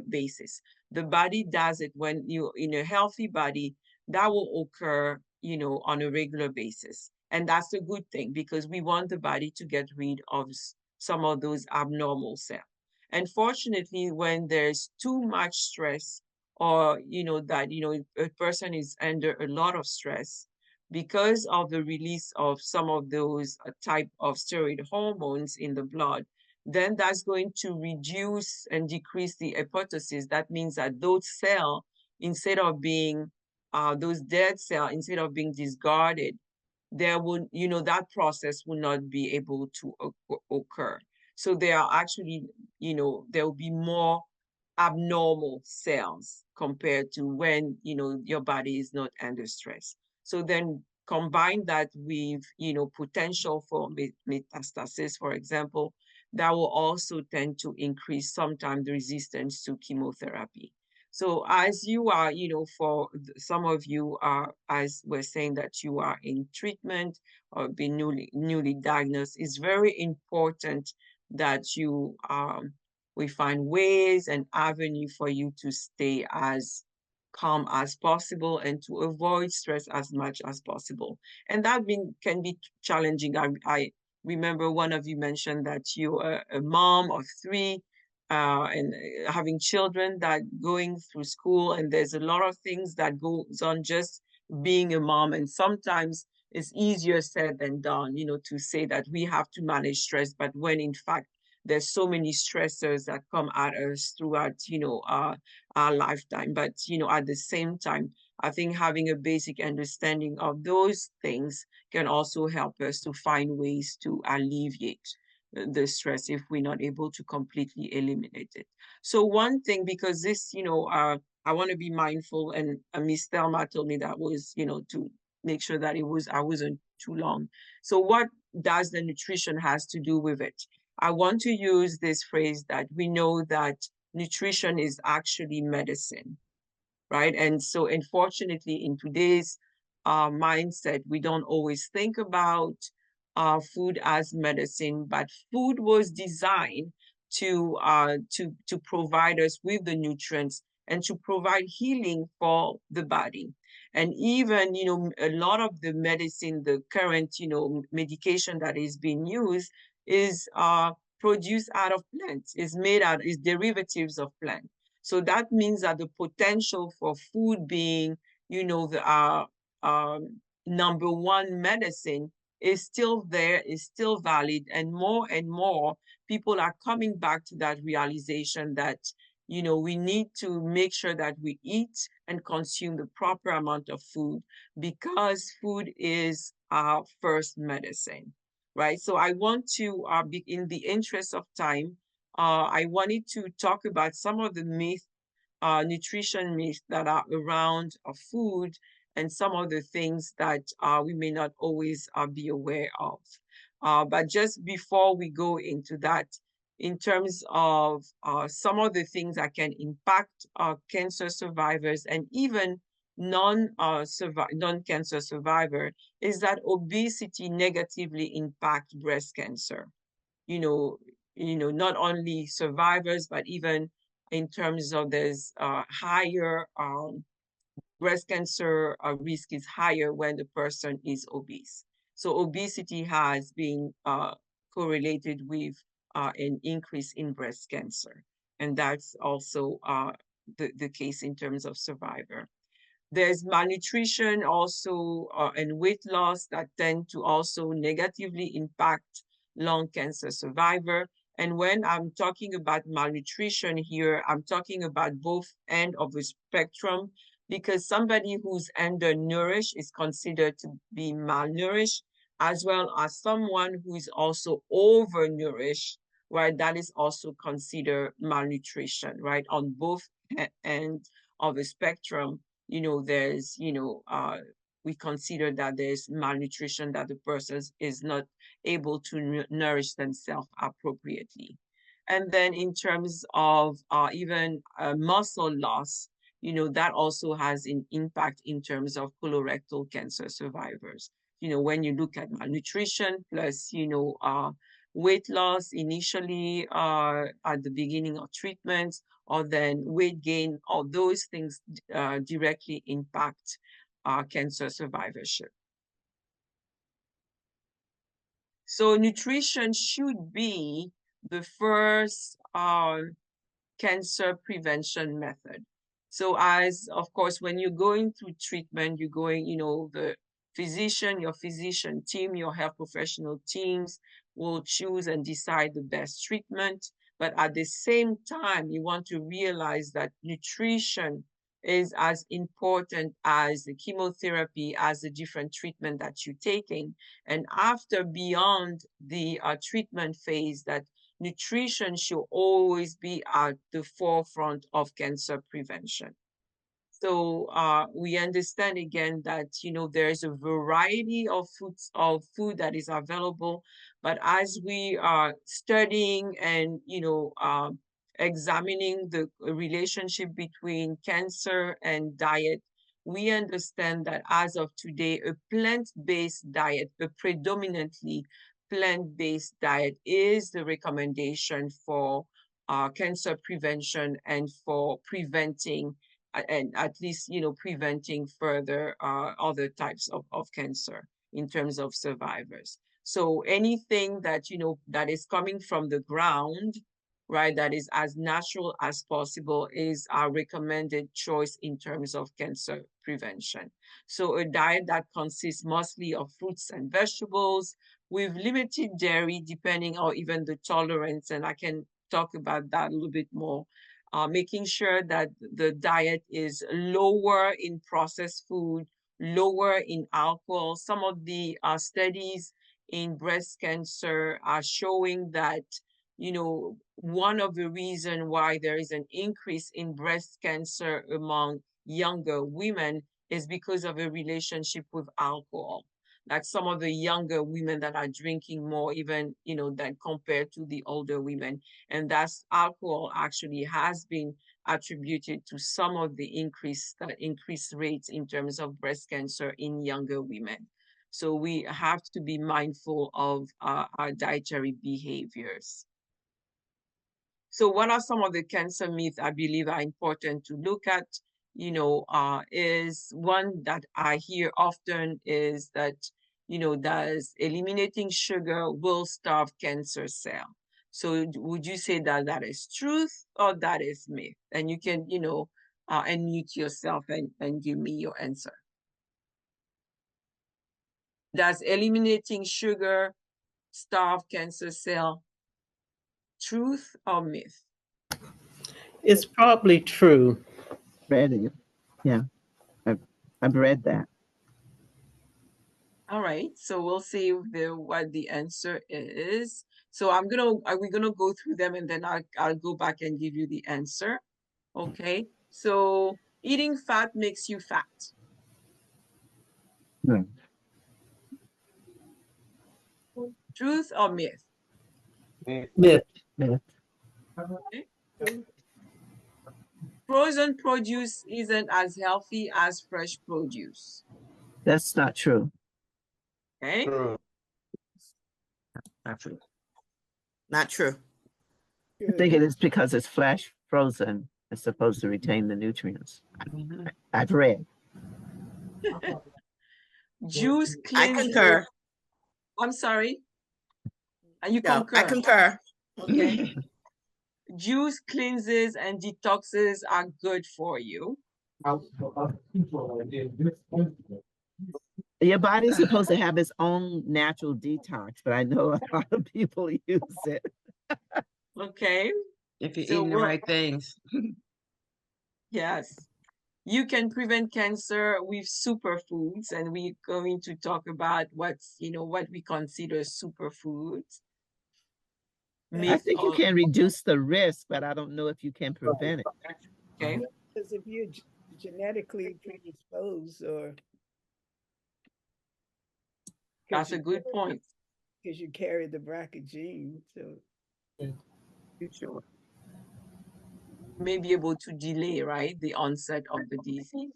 basis. The body does it when you in a healthy body, that will occur, on a regular basis. And that's a good thing because we want the body to get rid of some of those abnormal cells. Unfortunately, when there's too much stress or, a person is under a lot of stress, because of the release of some of those type of steroid hormones in the blood, then that's going to reduce and decrease the apoptosis. That means that those cells, instead of being those dead cells, instead of being discarded, there would, that process will not be able to occur. So there are actually, there will be more abnormal cells compared to when, your body is not under stress. So then combine that with, potential for metastasis, for example, that will also tend to increase sometimes the resistance to chemotherapy. So as you are, for some of you are, as we're saying that you are in treatment or been newly diagnosed, it's very important that you we find ways and avenue for you to stay as calm as possible and to avoid stress as much as possible. And that can be challenging. I remember one of you mentioned that you're a mom of 3 and having children that going through school, and there's a lot of things that goes on just being a mom. And sometimes it's easier said than done, to say that we have to manage stress, but when in fact there's so many stressors that come at us throughout, our lifetime. But, at the same time, I think having a basic understanding of those things can also help us to find ways to alleviate the stress if we're not able to completely eliminate it. So one thing, because this, I want to be mindful, and Miss Thelma told me that was, to make sure that I wasn't too long. So what does the nutrition has to do with it? I want to use this phrase that we know that nutrition is actually medicine, right? And so unfortunately, in today's mindset, we don't always think about food as medicine, but food was designed to provide us with the nutrients and to provide healing for the body. And even, a lot of the medicine, the current, medication that is being used is produced out of plants, is derivatives of plants. So that means that the potential for food being, the number one medicine is still there, is still valid, and more people are coming back to that realization that, we need to make sure that we eat and consume the proper amount of food, because food is our first medicine, right? So I want to, in the interest of time, I wanted to talk about some of the nutrition myths that are around food, and some of the things that we may not always be aware of. But just before we go into that, in terms of some of the things that can impact cancer survivors and even non-cancer survivor, is that obesity negatively impacts breast cancer. Not only survivors, but even in terms of there's higher breast cancer risk is higher when the person is obese. So obesity has been correlated with an increase in breast cancer. And that's also the case in terms of survivor. There's malnutrition also and weight loss that tend to also negatively impact lung cancer survivor. And when I'm talking about malnutrition here, I'm talking about both end of the spectrum, because somebody who's undernourished is considered to be malnourished, as well as someone who is also overnourished, right? That is also considered malnutrition, right? On both ends of the spectrum, there's, we consider that there's malnutrition, that the person is not able to nourish themselves appropriately. And then in terms of even muscle loss, that also has an impact in terms of colorectal cancer survivors. When you look at malnutrition plus, weight loss initially at the beginning of treatments, or then weight gain, all those things directly impact cancer survivorship. So nutrition should be the first cancer prevention method. So as, of course, when you're going through treatment, you're going, the physician, your physician team, your health professional teams will choose and decide the best treatment. But at the same time, you want to realize that nutrition is as important as the chemotherapy, as the different treatment that you're taking. And after, beyond the treatment phase, that nutrition should always be at the forefront of cancer prevention. So we understand again that there's a variety of food that is available, but as we are studying and examining the relationship between cancer and diet, we understand that as of today, a plant-based diet, a predominantly plant-based diet, is the recommendation for cancer prevention and for preventing and at least, preventing further other types of cancer in terms of survivors. So anything that, that is coming from the ground, right, that is as natural as possible is our recommended choice in terms of cancer prevention. So a diet that consists mostly of fruits and vegetables with limited dairy, depending on even the tolerance, and I can talk about that a little bit more. Making sure that the diet is lower in processed food, lower in alcohol. Some of the studies in breast cancer are showing that, one of the reasons why there is an increase in breast cancer among younger women is because of a relationship with alcohol. Like some of the younger women that are drinking more even, than compared to the older women. And that's alcohol actually has been attributed to some of the increased rates in terms of breast cancer in younger women. So we have to be mindful of our dietary behaviors. So what are some of the cancer myths I believe are important to look at? Is one that I hear often is that, does eliminating sugar will starve cancer cell? So would you say that that is truth or that is myth? And you can, unmute yourself and give me your answer. Does eliminating sugar starve cancer cell? Truth or myth? It's probably true. Read it. Yeah, I've read that. All right, so we'll see what the answer is. So we're gonna go through them and then I'll go back and give you the answer. Okay, so eating fat makes you fat. No. Truth or myth? Myth. Okay. Frozen produce isn't as healthy as fresh produce. That's not true. Okay. True. Not true. Not true. I think it is because it's flash frozen. It's supposed to retain the nutrients. I've read. Juice I cleanses. concur. I'm sorry. You No, concur? I concur. Okay. Juice cleanses and detoxes are good for you. Your body's supposed to have its own natural detox, but I know a lot of people use it. Okay. If you're eating the right things. Yes. You can prevent cancer with superfoods, and we're going to talk about what we consider superfoods. I think you can reduce the risk, but I don't know if you can prevent it. Okay. Because if you're genetically predisposed, or that's a good point. Because you carry the BRCA gene, so sure. May be able to delay, right, the onset of the disease.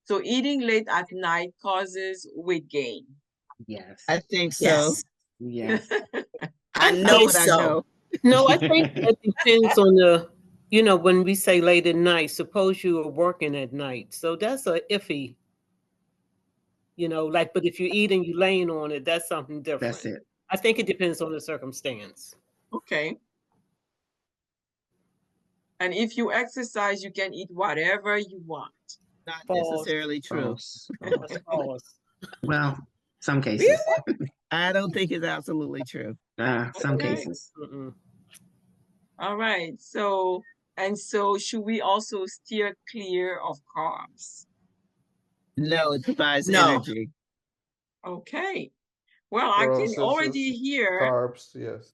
So eating late at night causes weight gain. Yes. I think so. Yes. I know so. No, I think that depends on the You know, when we say late at night, suppose you are working at night. So that's a iffy, you know, like, but if you eat and you laying on it, that's something different. That's it. I think it depends on the circumstance. Okay. And if you exercise, you can eat whatever you want. Not False. necessarily true. False. That's false. Well, some cases. I don't think it's absolutely true. Some Okay. cases. Mm-mm. All right. So, and so should we also steer clear of carbs? No, it provides No. energy. Okay. Well, I can already hear carbs, yes.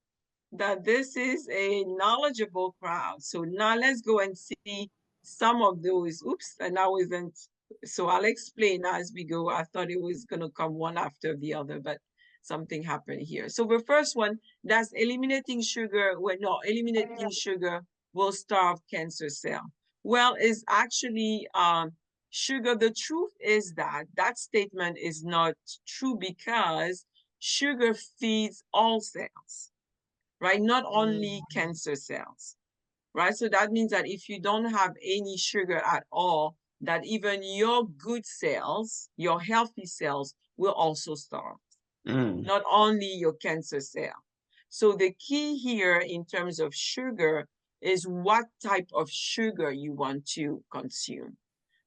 that this is a knowledgeable crowd. So now let's go and see some of those. Oops, and I wasn't. So I'll explain as we go. I thought it was going to come one after the other, but something happened here. So the first one, that's eliminating sugar. Well, no, eliminating sugar will starve cancer cell. Well, is actually sugar. The truth is that that statement is not true because sugar feeds all cells, right? Not only cancer cells, right? So that means that if you don't have any sugar at all, that even your good cells, your healthy cells will also starve, not only your cancer cell. So the key here in terms of sugar is what type of sugar you want to consume.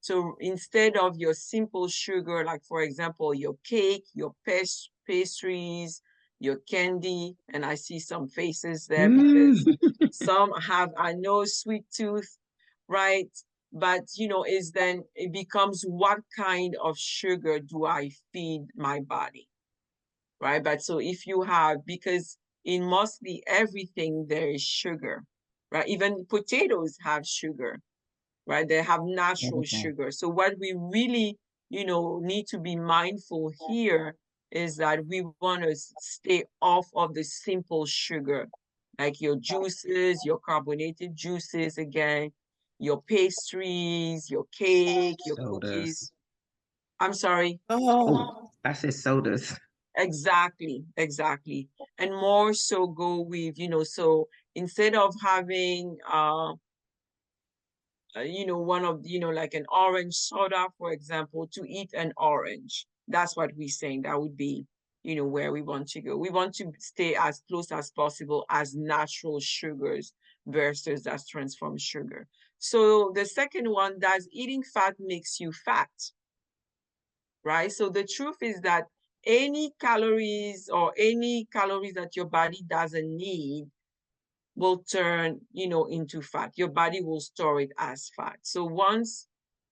So instead of your simple sugar, like for example, your cake, your pastries, your candy, and I see some faces there because some have, I know, sweet tooth, right? But you know, is then it becomes what kind of sugar do I feed my body, right? But so if you have, because in mostly everything there is sugar, right? Even potatoes have sugar, right? They have natural sugar. So what we really, you know, need to be mindful here is that we want to stay off of the simple sugar, like your juices, your carbonated juices again, your pastries, your cake, your cookies. I'm sorry. Oh, I said sodas. Exactly, exactly. And more so go with, you know, so instead of having you know, one of, you know, like an orange soda, for example, to eat an orange. That's what we're saying. That would be, you know, where we want to go. We want to stay as close as possible as natural sugars versus as transformed sugar. So the second one, does eating fat makes you fat, right? So the truth is that any calories that your body doesn't need will turn, you know, into fat. Your body will store it as fat. So once,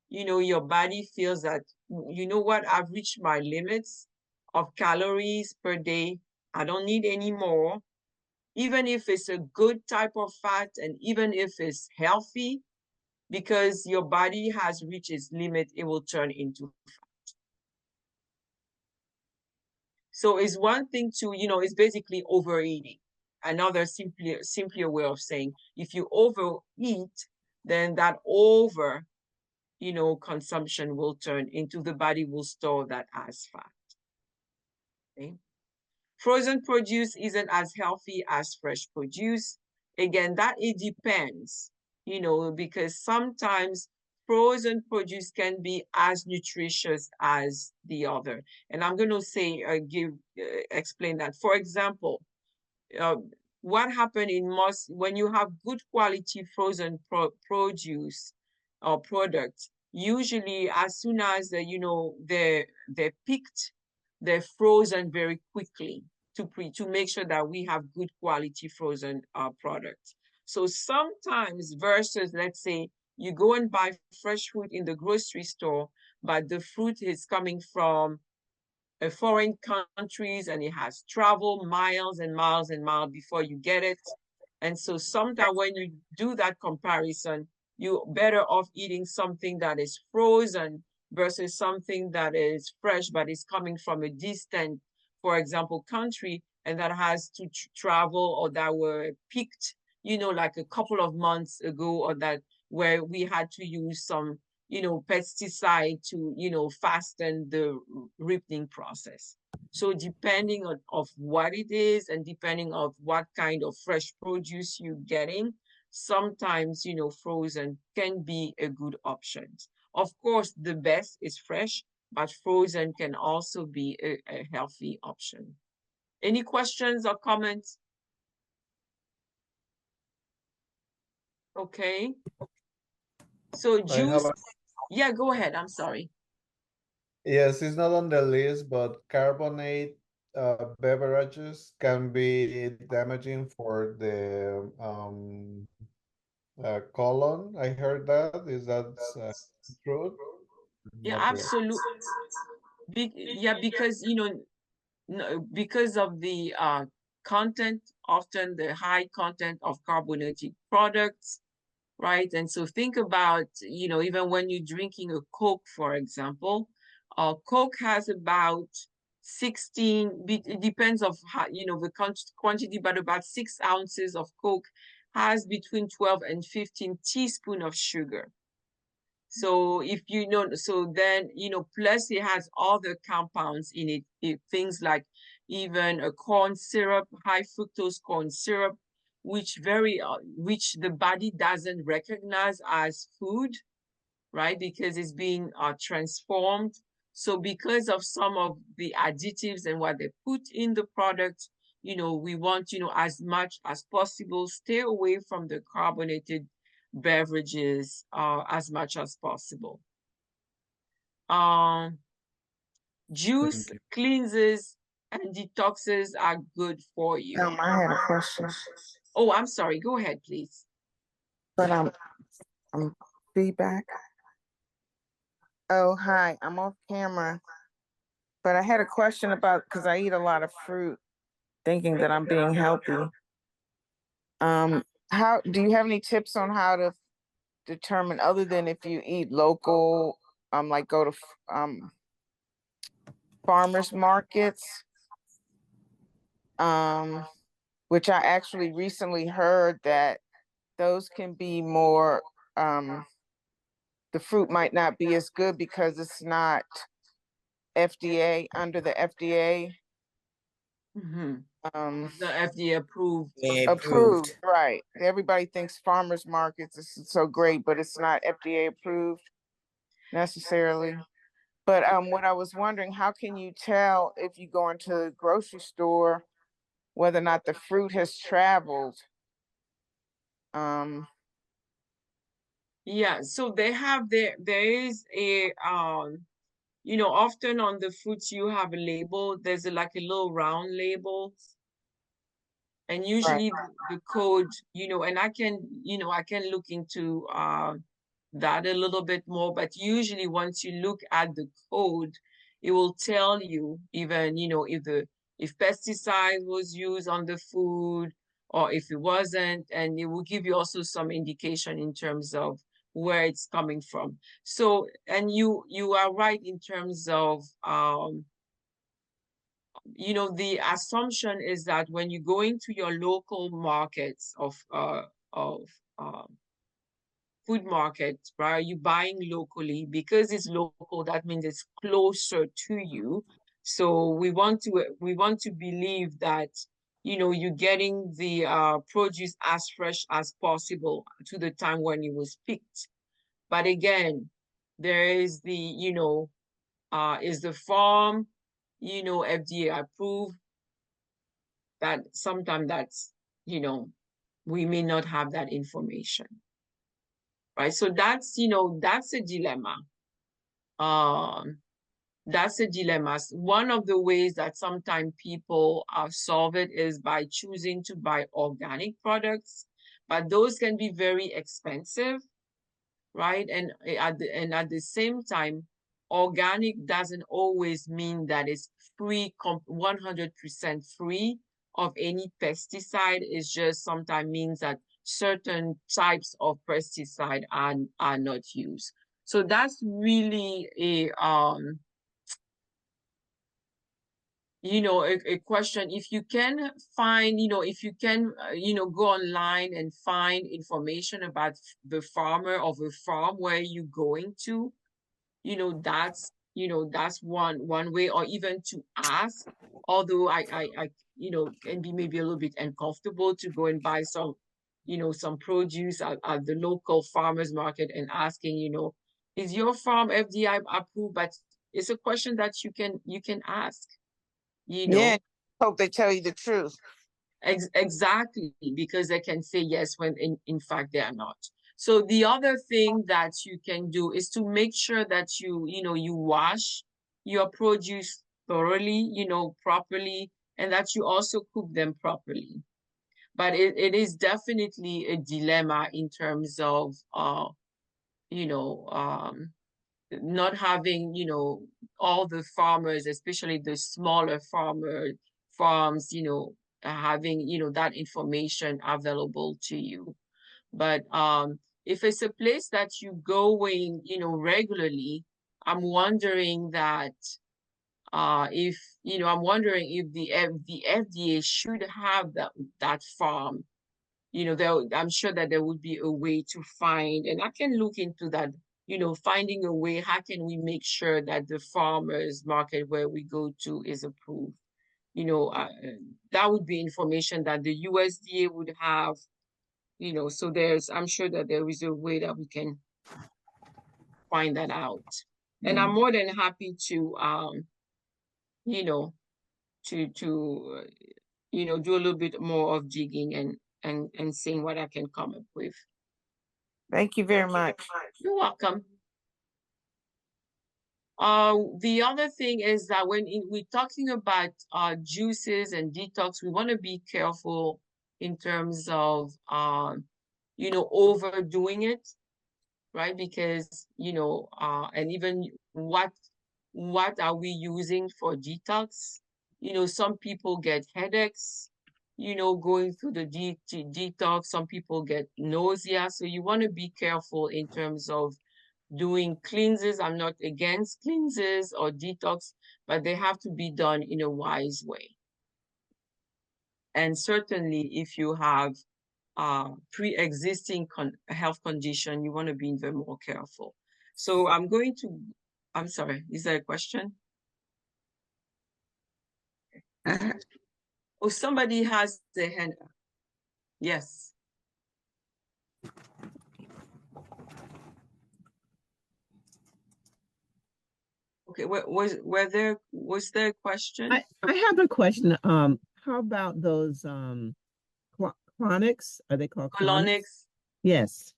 you know, your body feels that, you know what, I've reached my limits of calories per day, I don't need any more, even if it's a good type of fat and even if it's healthy, because your body has reached its limit, it will turn into fat. So it's one thing to, you know, it's basically overeating. Another simpler way of saying, if you overeat, then that over, you know, consumption will turn into, the body will store that as fat. Okay. Frozen produce isn't as healthy as fresh produce. Again, that it depends, you know, because sometimes frozen produce can be as nutritious as the other. And I'm going to say, explain that. For example, what happened in most, when you have good quality frozen produce or products, usually as soon as you know they're picked, they're frozen very quickly to make sure that we have good quality frozen products. So sometimes versus, let's say, you go and buy fresh fruit in the grocery store, but the fruit is coming from foreign countries and it has traveled miles and miles and miles before you get it. And so sometimes when you do that comparison, you're better off eating something that is frozen versus something that is fresh, but is coming from a distant, for example, country, and that has to travel or that were picked, you know, like a couple of months ago, or that where we had to use some, you know, pesticide to, you know, fasten the ripening process. So depending on of what it is and depending on what kind of fresh produce you're getting, sometimes, frozen can be a good option. Of course, the best is fresh, but frozen can also be a healthy option. Any questions or comments? Okay. So juice, yeah, go ahead. I'm sorry. Yes, it's not on the list, but carbonate beverages can be damaging for the colon. I heard that. Is that true? Yeah, Not yet. absolutely. Yeah, because because of the content, often the high content of carbonated products, right? And so think about, even when you're drinking a Coke, for example, Coke has about 16, it depends of how, the quantity, but about 6 ounces of Coke has between 12 and 15 teaspoons of sugar. So if you know, so then, plus it has other compounds in it, things like even a corn syrup, high fructose corn syrup, which the body doesn't recognize as food, right? Because it's being transformed. So because of some of the additives and what they put in the product, we want, as much as possible, stay away from the carbonated beverages as much as possible. Juice cleanses and detoxes are good for you. I had a question. Oh, I'm sorry. Go ahead, please. But I'm feedback. Oh, hi. I'm off camera. But I had a question about, because I eat a lot of fruit, thinking that I'm being healthy. How do you have any tips on how to determine, other than if you eat local, like go to farmers markets, which I actually recently heard that those can be more, the fruit might not be as good because it's not FDA, under the FDA. The FDA approved. Approved, right. Everybody thinks farmers markets is so great, but it's not FDA approved necessarily. But what I was wondering, how can you tell if you go into the grocery store whether or not the fruit has traveled? Yeah, so they have there is a often on the fruits you have a label. There's like a little round label. And usually the code, and I can look into that a little bit more, but usually once you look at the code, it will tell you even, if pesticide was used on the food or if it wasn't, and it will give you also some indication in terms of where it's coming from. So, and you are right in terms of the assumption is that when you go into your local markets of food markets, right, you buying locally because it's local. That means it's closer to you. So we want to believe that you're getting the produce as fresh as possible to the time when it was picked. But again, there is the is the farm FDA approved? That sometimes that's, we may not have that information, right? So that's, that's a dilemma. That's a dilemma. One of the ways that sometimes people solve it is by choosing to buy organic products, but those can be very expensive, right? And at the same time, organic doesn't always mean that it's free, 100% free of any pesticide. It just sometimes means that certain types of pesticide are not used. So that's really a a question. If you can find, if you can, go online and find information about the farmer of a farm where you're going to, that's, that's one way, or even to ask, although I can be maybe a little bit uncomfortable to go and buy some, some produce at the local farmers market and asking, is your farm FDI approved? But it's a question that you can ask, Yeah, hope they tell you the truth. Exactly, because they can say yes when in fact they are not. So the other thing that you can do is to make sure that you wash your produce thoroughly, properly, and that you also cook them properly. But it is definitely a dilemma in terms of not having, all the farmers, especially the smaller farms, having, that information available to you. But if it's a place that you going, regularly, I'm wondering that if, I'm wondering if the FDA should have that farm. I'm sure that there would be a way to find, and I can look into that, finding a way, how can we make sure that the farmers market where we go to is approved? That would be information that the USDA would have, so I'm sure that there is a way that we can find that out. And I'm more than happy to, do a little bit more of digging and seeing what I can come up with. Thank you very much. You're welcome. The other thing is that when we're talking about juices and detox, we want to be careful in terms of overdoing it, right? Because and even what are we using for detox? Some people get headaches, going through the detox. Some people get nausea. So you want to be careful in terms of doing cleanses. I'm not against cleanses or detox, but they have to be done in a wise way. And certainly if you have pre-existing health condition, you want to be even more careful. So I'm sorry, is there a question? Oh, somebody has their hand up. Yes. Okay, was there a question? I have a question. How about those chronics? Are they called colonics? Yes.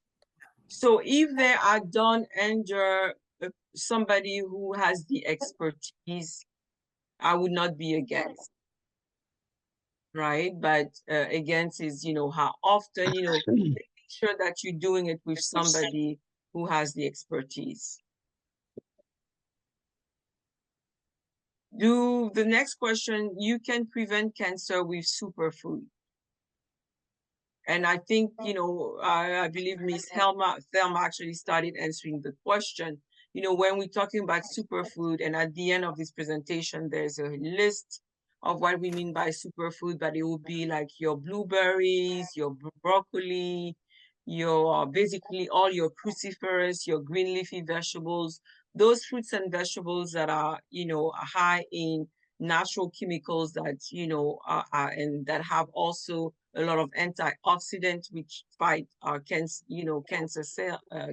So if they are done under somebody who has the expertise, I would not be against. Right? But against is, how often, making sure that you're doing it with somebody who has the expertise. The next question, you can prevent cancer with superfood. And I think, I believe Miss Thelma actually started answering the question. When we're talking about superfood, and at the end of this presentation, there's a list of what we mean by superfood, but it will be like your blueberries, your broccoli, your basically all your cruciferous, your green leafy vegetables, those fruits and vegetables that are, high in natural chemicals that, and that have also a lot of antioxidants which fight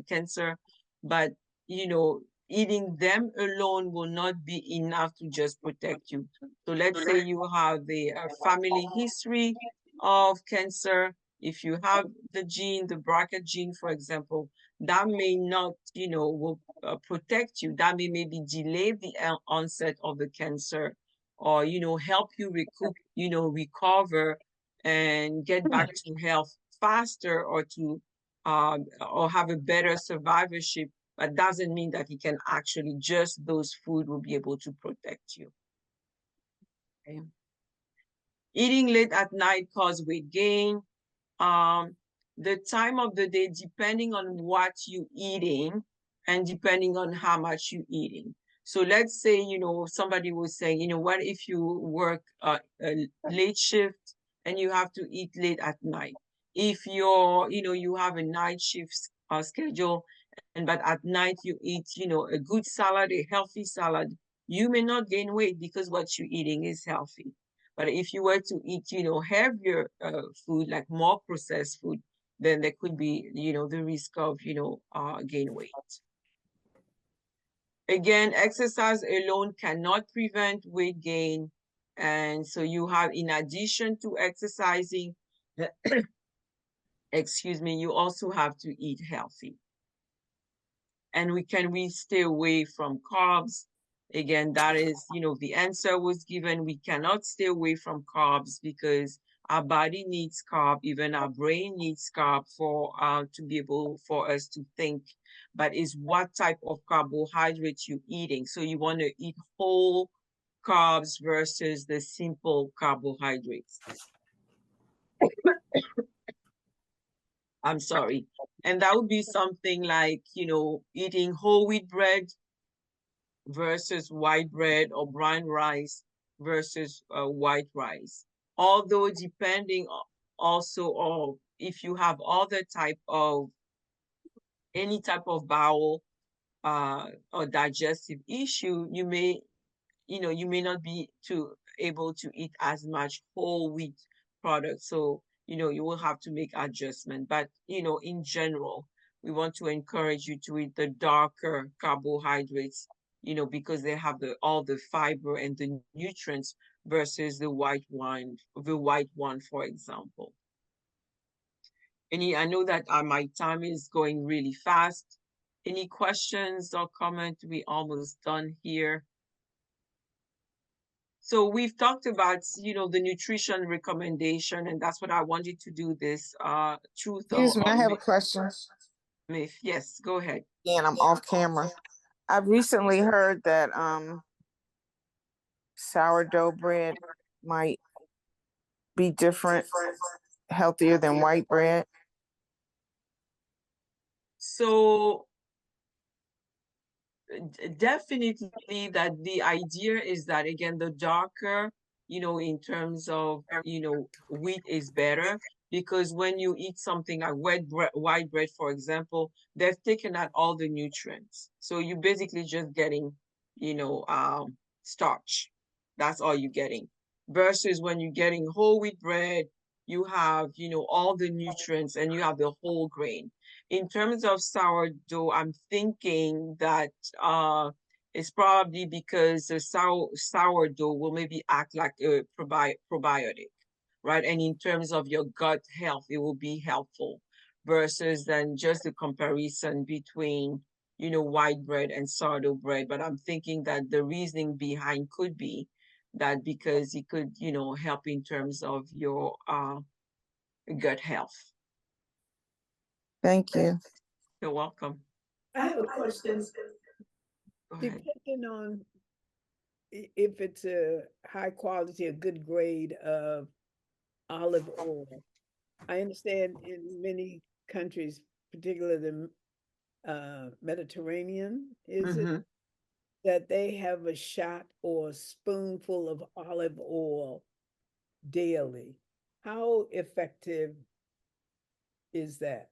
cancer, but eating them alone will not be enough to just protect you. So let's say you have a family history of cancer. If you have the gene, the BRCA gene, for example, that may not, will protect you. That may maybe delay the onset of the cancer, or help you recover and get back to health faster, or to or have a better survivorship. But doesn't mean that it can actually, just those food will be able to protect you. Okay. Eating late at night causes weight gain. The time of the day, depending on what you're eating and depending on how much you're eating. So let's say, somebody was saying, what if you work a late shift and you have to eat late at night? If you have a night shift schedule, but at night you eat, a good salad, a healthy salad, you may not gain weight because what you're eating is healthy. But if you were to eat, heavier food, like more processed food, then there could be, the risk of, gain weight. Again, exercise alone cannot prevent weight gain. And so you have, in addition to exercising, excuse me, you also have to eat healthy. And we stay away from carbs? Again, that is, the answer was given. We cannot stay away from carbs because our body needs carb, even our brain needs carb for to be able for us to think. But it's what type of carbohydrates you're eating. So you want to eat whole carbs versus the simple carbohydrates. I'm sorry. And that would be something like, eating whole wheat bread versus white bread, or brown rice versus white rice. Although depending also on if you have any type of bowel or digestive issue, you may not be able to eat as much whole wheat products. So, you will have to make adjustment. But, in general, we want to encourage you to eat the darker carbohydrates, because they have all the fiber and the nutrients versus the white one, for example. I know that my time is going really fast. Any questions or comments? We almost done here. So we've talked about, the nutrition recommendation, and that's what I wanted to do this truth. Excuse me, I have a question. Yes, go ahead. And I'm off camera. I've recently heard that sourdough bread might be different, healthier than white bread. So definitely that the idea is that, again, the darker, in terms of, wheat is better, because when you eat something like white bread, for example, they've taken out all the nutrients. So you're basically just getting, starch. That's all you're getting. Versus when you're getting whole wheat bread, you have, all the nutrients and you have the whole grain. In terms of sourdough, I'm thinking that it's probably because the sourdough will maybe act like a probiotic, right? And in terms of your gut health, it will be helpful versus then just the comparison between, white bread and sourdough bread. But I'm thinking that the reasoning behind could be that because it could, help in terms of your gut health. Thank you. You're welcome. I have a question. Depending on if it's a high quality, a good grade of olive oil, I understand in many countries, particularly the Mediterranean, it that they have a shot or a spoonful of olive oil daily? How effective is that?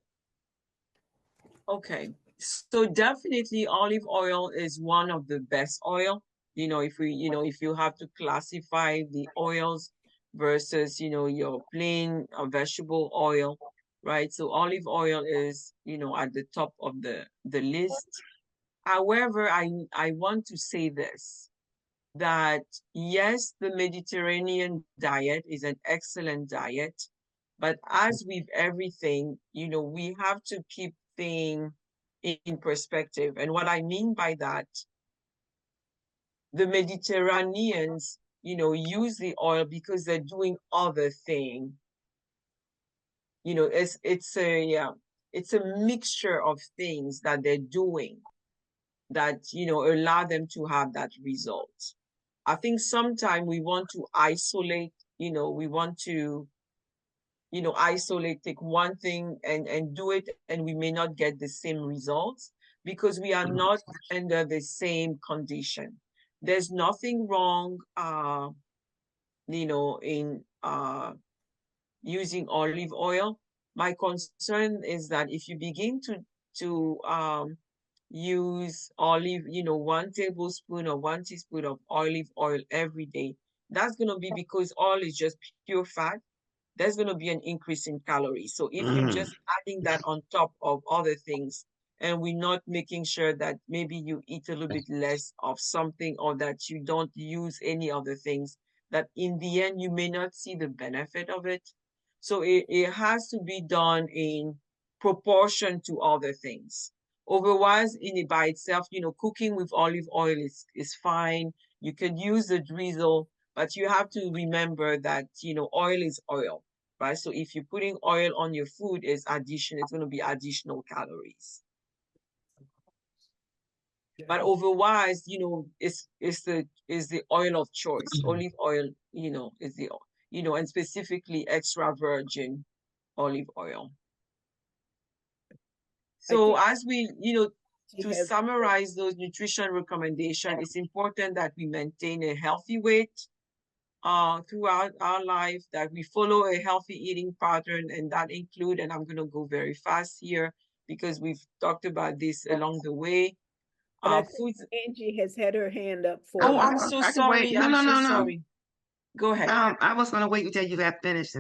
Okay, so definitely olive oil is one of the best oil. If you have to classify the oils versus, your plain vegetable oil, right? So olive oil is, at the top of the list. However, I want to say this, that yes, the Mediterranean diet is an excellent diet, but as with everything, we have to keep things in perspective. And what I mean by that, the Mediterraneans, use the oil because they're doing other things. It's a mixture of things that they're doing that, allow them to have that result. I think sometimes we want to isolate, isolate, take one thing and do it, and we may not get the same results because we are not under the same condition. There's nothing wrong, in using olive oil. My concern is that if you begin to use olive, 1 tablespoon or 1 teaspoon of olive oil every day, that's going to be because oil is just pure fat. there's going to be an increase in calories. So if you're just adding that on top of other things, and we're not making sure that maybe you eat a little bit less of something, or that you don't use any other things, that in the end, you may not see the benefit of it. So it has to be done in proportion to other things. Otherwise, in it by itself, cooking with olive oil is fine. You could use the drizzle, but you have to remember that, oil is oil, right? So if you're putting oil on your food, it's going to be additional calories. But otherwise, it's the oil of choice. Olive oil, is the, and specifically extra virgin olive oil. So as we, to summarize those nutrition recommendations, it's important that we maintain a healthy weight throughout our life, that we follow a healthy eating pattern, and that include, and I'm going to go very fast here because we've talked about this along the way. But I think Angie has had her hand up for. Oh, I'm so sorry. No. Sorry. Go ahead. I was going to wait until you got finished,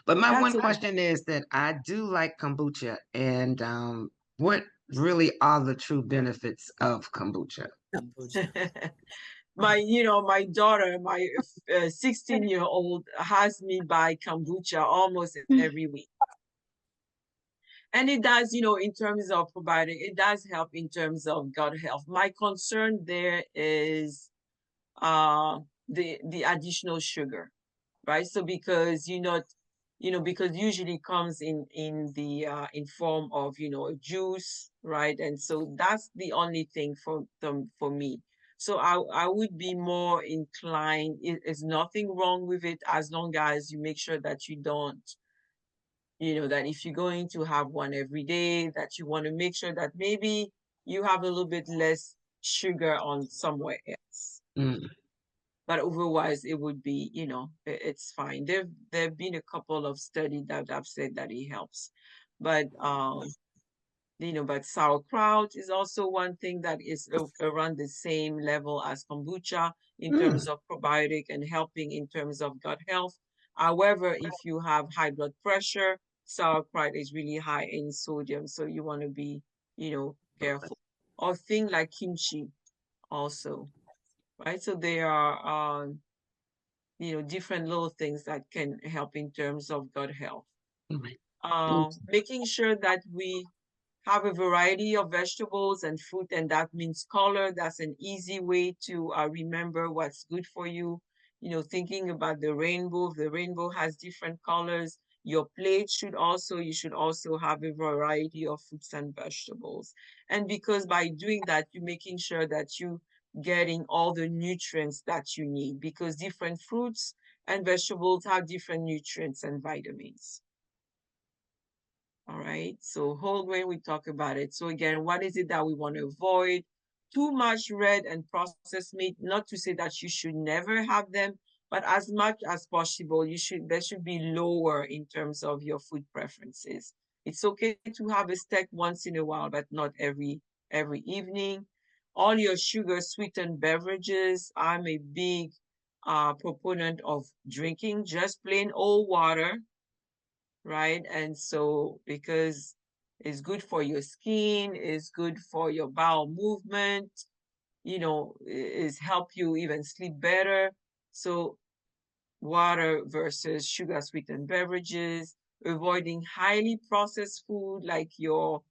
but my one question is that I do like kombucha, and what really are the true benefits of kombucha? My daughter, my 16-year-old, has me buy kombucha almost every week. And it does, in terms of probiotic, it does help in terms of gut health. My concern there is the additional sugar, right? So because because usually comes in the in form of a juice, right? And so that's the only thing for me. So I would be more inclined. There's nothing wrong with it as long as you make sure that you don't, that if you're going to have one every day, that you want to make sure that maybe you have a little bit less sugar on somewhere else. But otherwise, it would be, it's fine. There've been a couple of studies that have said that it helps. But but sauerkraut is also one thing that is around the same level as kombucha in terms of probiotic and helping in terms of gut health. However, if you have high blood pressure, sauerkraut is really high in sodium, so you want to be, careful. Or things like kimchi also, right? So there are, different little things that can help in terms of gut health. Making sure that we have a variety of vegetables and fruit, and that means color. That's an easy way to remember what's good for you. Thinking about the rainbow has different colors. Your plate you should also have a variety of fruits and vegetables. And because by doing that, you're making sure that you getting all the nutrients that you need, because different fruits and vegetables have different nutrients and vitamins. All right, so whole grain, we talk about it. So again, what is it that we want to avoid? Too much red and processed meat, not to say that you should never have them, but as much as possible, there should be lower in terms of your food preferences. It's okay to have a steak once in a while, but not every evening. All your sugar sweetened beverages, I'm a big proponent of drinking just plain old water, right? And so because it's good for your skin, it's good for your bowel movement, it's help you even sleep better. So water versus sugar sweetened beverages, avoiding highly processed food like your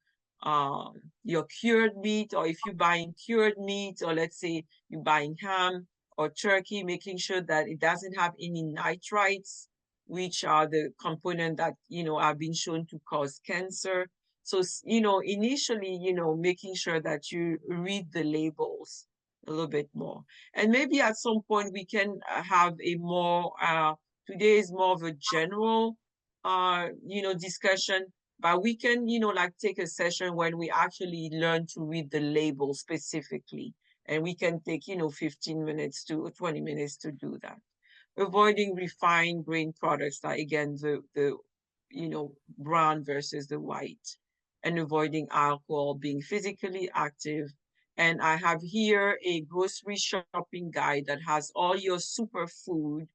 cured meat, or if you're buying cured meat, or let's say you're buying ham or turkey, making sure that it doesn't have any nitrites, which are the component that, have been shown to cause cancer. So, initially, making sure that you read the labels a little bit more. And maybe at some point we can have a more, today is more of a general, discussion, but we can, like take a session when we actually learn to read the label specifically. And we can take, 15 minutes to 20 minutes to do that. Avoiding refined grain products, like again, the brown versus the white, and avoiding alcohol, being physically active. And I have here a grocery shopping guide that has all your superfood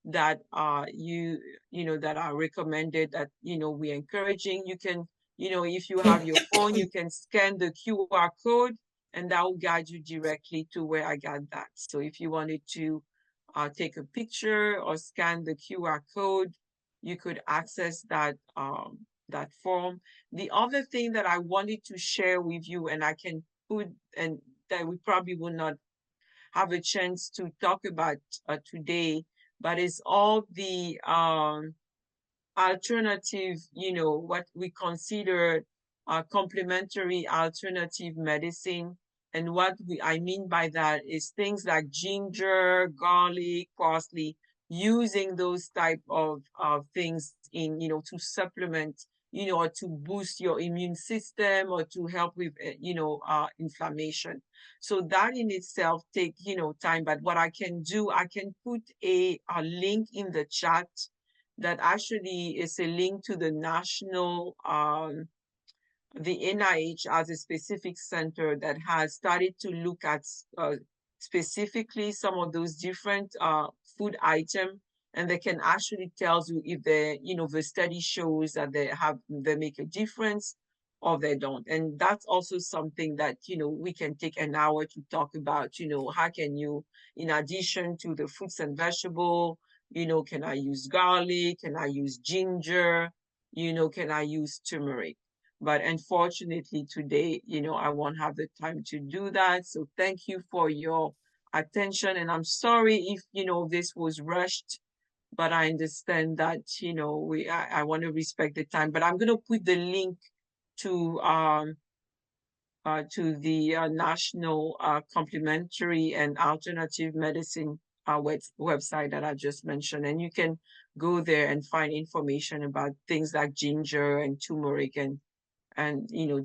that that are recommended, that we're encouraging. You can, if you have your phone, you can scan the QR code, and that will guide you directly to where I got that. So if you wanted to take a picture or scan the QR code, you could access that that form. The other thing that I wanted to share with you, and I can put, and that we probably will not have a chance to talk about today, but it's all the alternative, what we consider complementary alternative medicine. And what I mean by that is things like ginger, garlic, parsley, using those type of things in, to supplement, or to boost your immune system, or to help with, inflammation. So that in itself take, time. But what I can do, I can put a link in the chat that actually is a link to the national, the NIH as a specific center that has started to look at specifically some of those different food items, and they can actually tell you if the study shows that they make a difference or they don't. And that's also something that, we can take an hour to talk about, how can you, in addition to the fruits and vegetables, can I use garlic? Can I use ginger? Can I use turmeric? But unfortunately today, I won't have the time to do that. So thank you for your attention. And I'm sorry if, this was rushed, but I understand that, I want to respect the time. But I'm going to put the link to the National Complementary and Alternative Medicine website that I just mentioned. And you can go there and find information about things like ginger and turmeric, and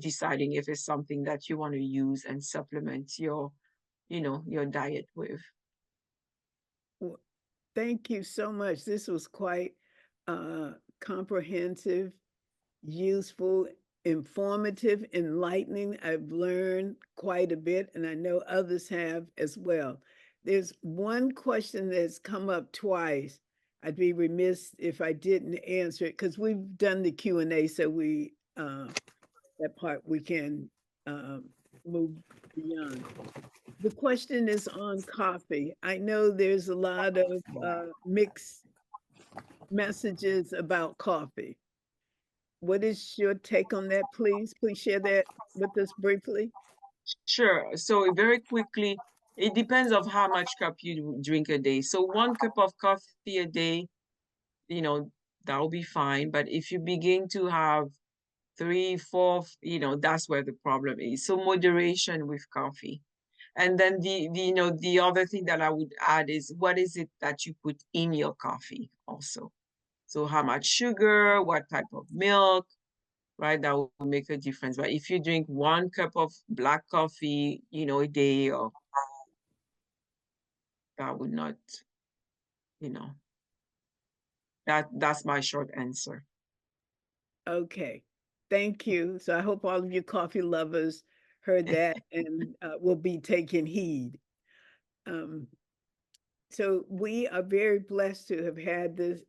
deciding if it's something that you want to use and supplement your your diet with. Well, thank you so much. This was quite comprehensive, useful, informative, enlightening. I've learned quite a bit, and I know others have as well. There's one question that's come up twice. I'd be remiss if I didn't answer it, because we've done the Q&A, so we that part we can move beyond. The question is on coffee. I know there's a lot of mixed messages about coffee. What is your take on that, please? Please share that with us briefly. Sure. So very quickly, it depends on how much coffee you drink a day. So 1 cup of coffee a day, that will be fine. But if you begin to have 3, 4, that's where the problem is. So moderation with coffee. And then the other thing that I would add is, what is it that you put in your coffee also? So how much sugar, what type of milk, right? That will make a difference. But if you drink 1 cup of black coffee, a day, or that would not, that's my short answer. Okay, thank you. So I hope all of you coffee lovers heard that and will be taking heed. So we are very blessed to have had this,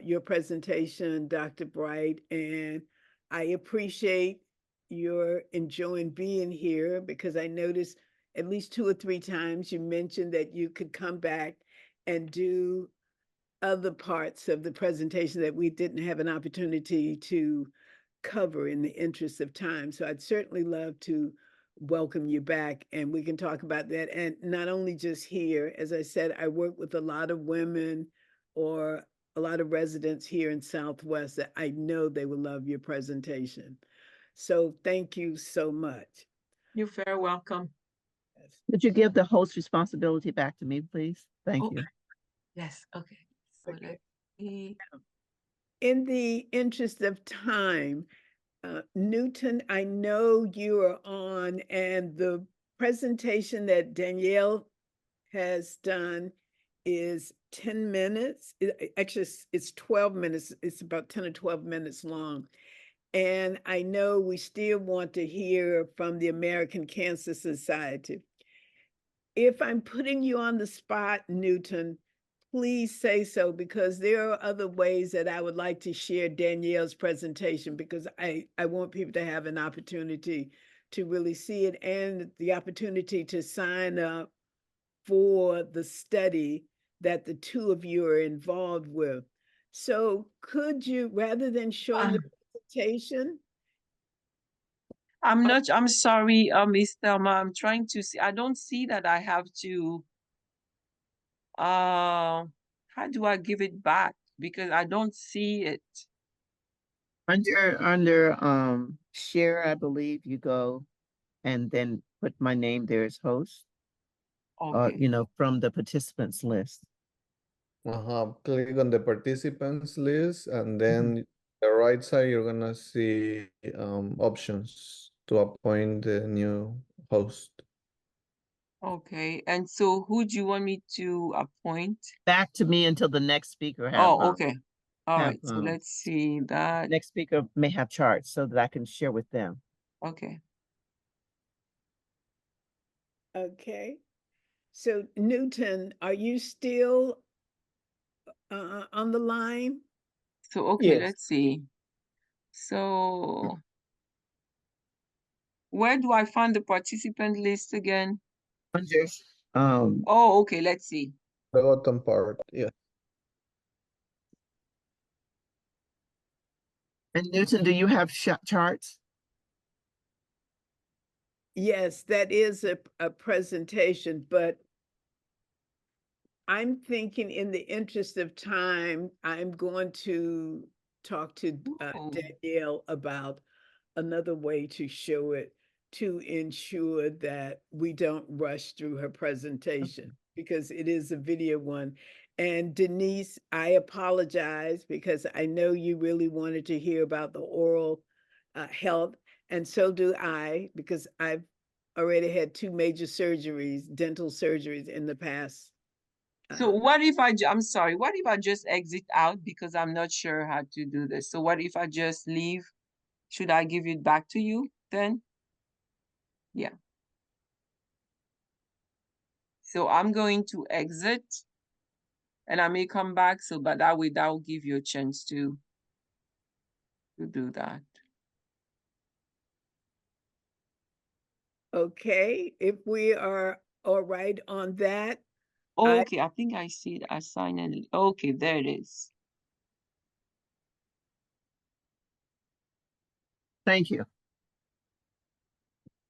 your presentation, Dr. Bright, and I appreciate your enjoying being here, because I noticed at least 2 or 3 times you mentioned that you could come back and do other parts of the presentation that we didn't have an opportunity to cover in the interest of time. So I'd certainly love to welcome you back, and we can talk about that. And not only just here, as I said, I work with a lot of women or a lot of residents here in Southwest that I know they will love your presentation. So thank you so much. You're very welcome. Could you give the host responsibility back to me, please? Thank you. Yes, okay. So in the interest of time, Newton, I know you are on, and the presentation that Danielle has done is 10 minutes. Actually, it's 12 minutes. It's about 10 or 12 minutes long. And I know we still want to hear from the American Cancer Society. If I'm putting you on the spot, Newton, please say so, because there are other ways that I would like to share Danielle's presentation, because I want people to have an opportunity to really see it and the opportunity to sign up for the study that the two of you are involved with. So could you, rather than showing the presentation? I'm sorry, Miss Thelma, I'm trying to see, I don't see that I have to, how do I give it back? Because I don't see it. Under share, I believe you go and then put my name there as host. Okay. You know, from the participants list. Click on the participants list, and then the right side, you're gonna see options to appoint the new host. Okay, and so who do you want me to appoint? Back to me until the next speaker have. Oh, okay. All have, right, so let's see that. Next speaker may have charts so that I can share with them. Okay. Okay. So Newton, are you still on the line? So, okay, Yes. let's see. So where do I find the participant list again? Under, Oh, okay, let's see. The bottom part, yeah. And Newton, do you have charts? Yes, that is a presentation, but I'm thinking in the interest of time, I'm going to talk to Danielle about another way to show it to ensure that we don't rush through her presentation, because it is a video one. And Denise, I apologize because I know you really wanted to hear about the oral health, and so do I, because I've already had 2 major surgeries, dental surgeries in the past. So what if I'm sorry, what if I just exit out because I'm not sure how to do this? So what if I just leave? Should I give it back to you then? Yeah. So I'm going to exit and I may come back, so but that way that will give you a chance to do that. Okay, if we are all right on that. Okay, I think I see it. I sign in. Okay, there it is. Thank you.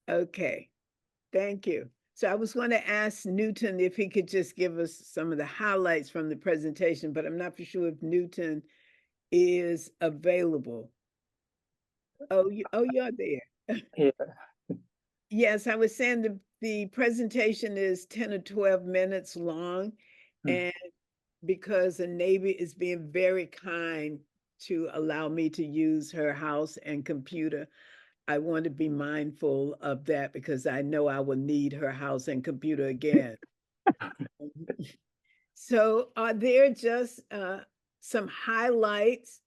Okay, thank you. So I was going to ask Newton if he could just give us some of the highlights from the presentation, but I'm not for sure if Newton is available. Oh, you're there. Yeah. Yes, I was saying the presentation is 10 or 12 minutes long, and because the Navy is being very kind to allow me to use her house and computer, I want to be mindful of that because I know I will need her house and computer again. So are there just some highlights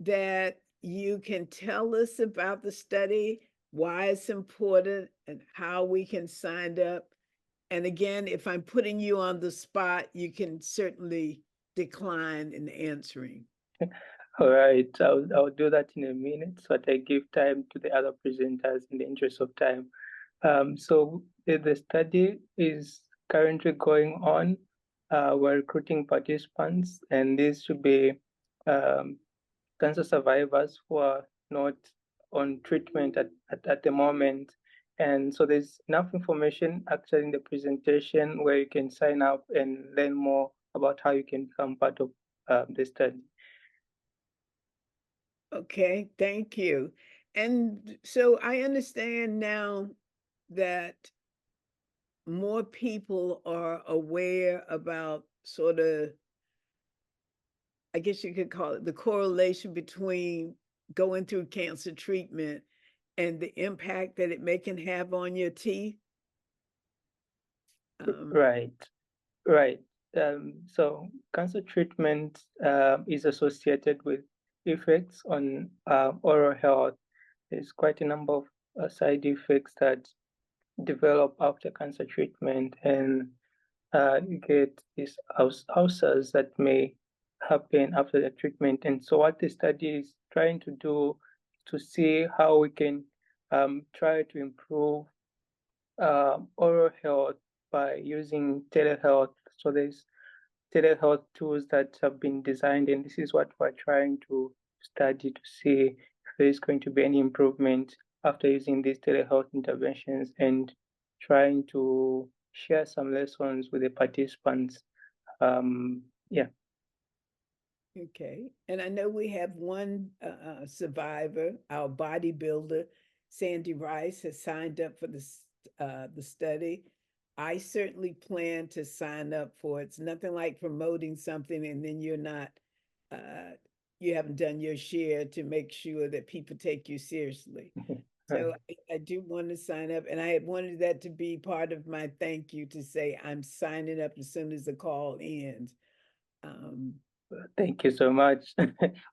that you can tell us about the study, why it's important, and how we can sign up? And again, if I'm putting you on the spot, you can certainly decline in answering. All right, I'll do that in a minute so that I give time to the other presenters in the interest of time. So the study is currently going on. We're recruiting participants, and these should be cancer survivors who are not on treatment at the moment. And so there's enough information actually in the presentation where you can sign up and learn more about how you can become part of the study. Okay, thank you. And so I understand now that more people are aware about sort of, I guess you could call it the correlation between going through cancer treatment and the impact that it may can have on your teeth. Right. So cancer treatment is associated with effects on oral health. There's quite a number of side effects that develop after cancer treatment, and get these ulcers that may happen after the treatment. And so what the study is trying to do to see how we can try to improve oral health by using telehealth. So there's telehealth tools that have been designed, and this is what we're trying to study to see if there's going to be any improvement after using these telehealth interventions, and trying to share some lessons with the participants. Yeah. Okay, and I know we have one survivor, our bodybuilder, Sandy Rice, has signed up for the study. I certainly plan to sign up for it. It's nothing like promoting something and then you're not, you haven't done your share to make sure that people take you seriously. So I do want to sign up, and I had wanted that to be part of my thank you to say I'm signing up as soon as the call ends. Thank you so much.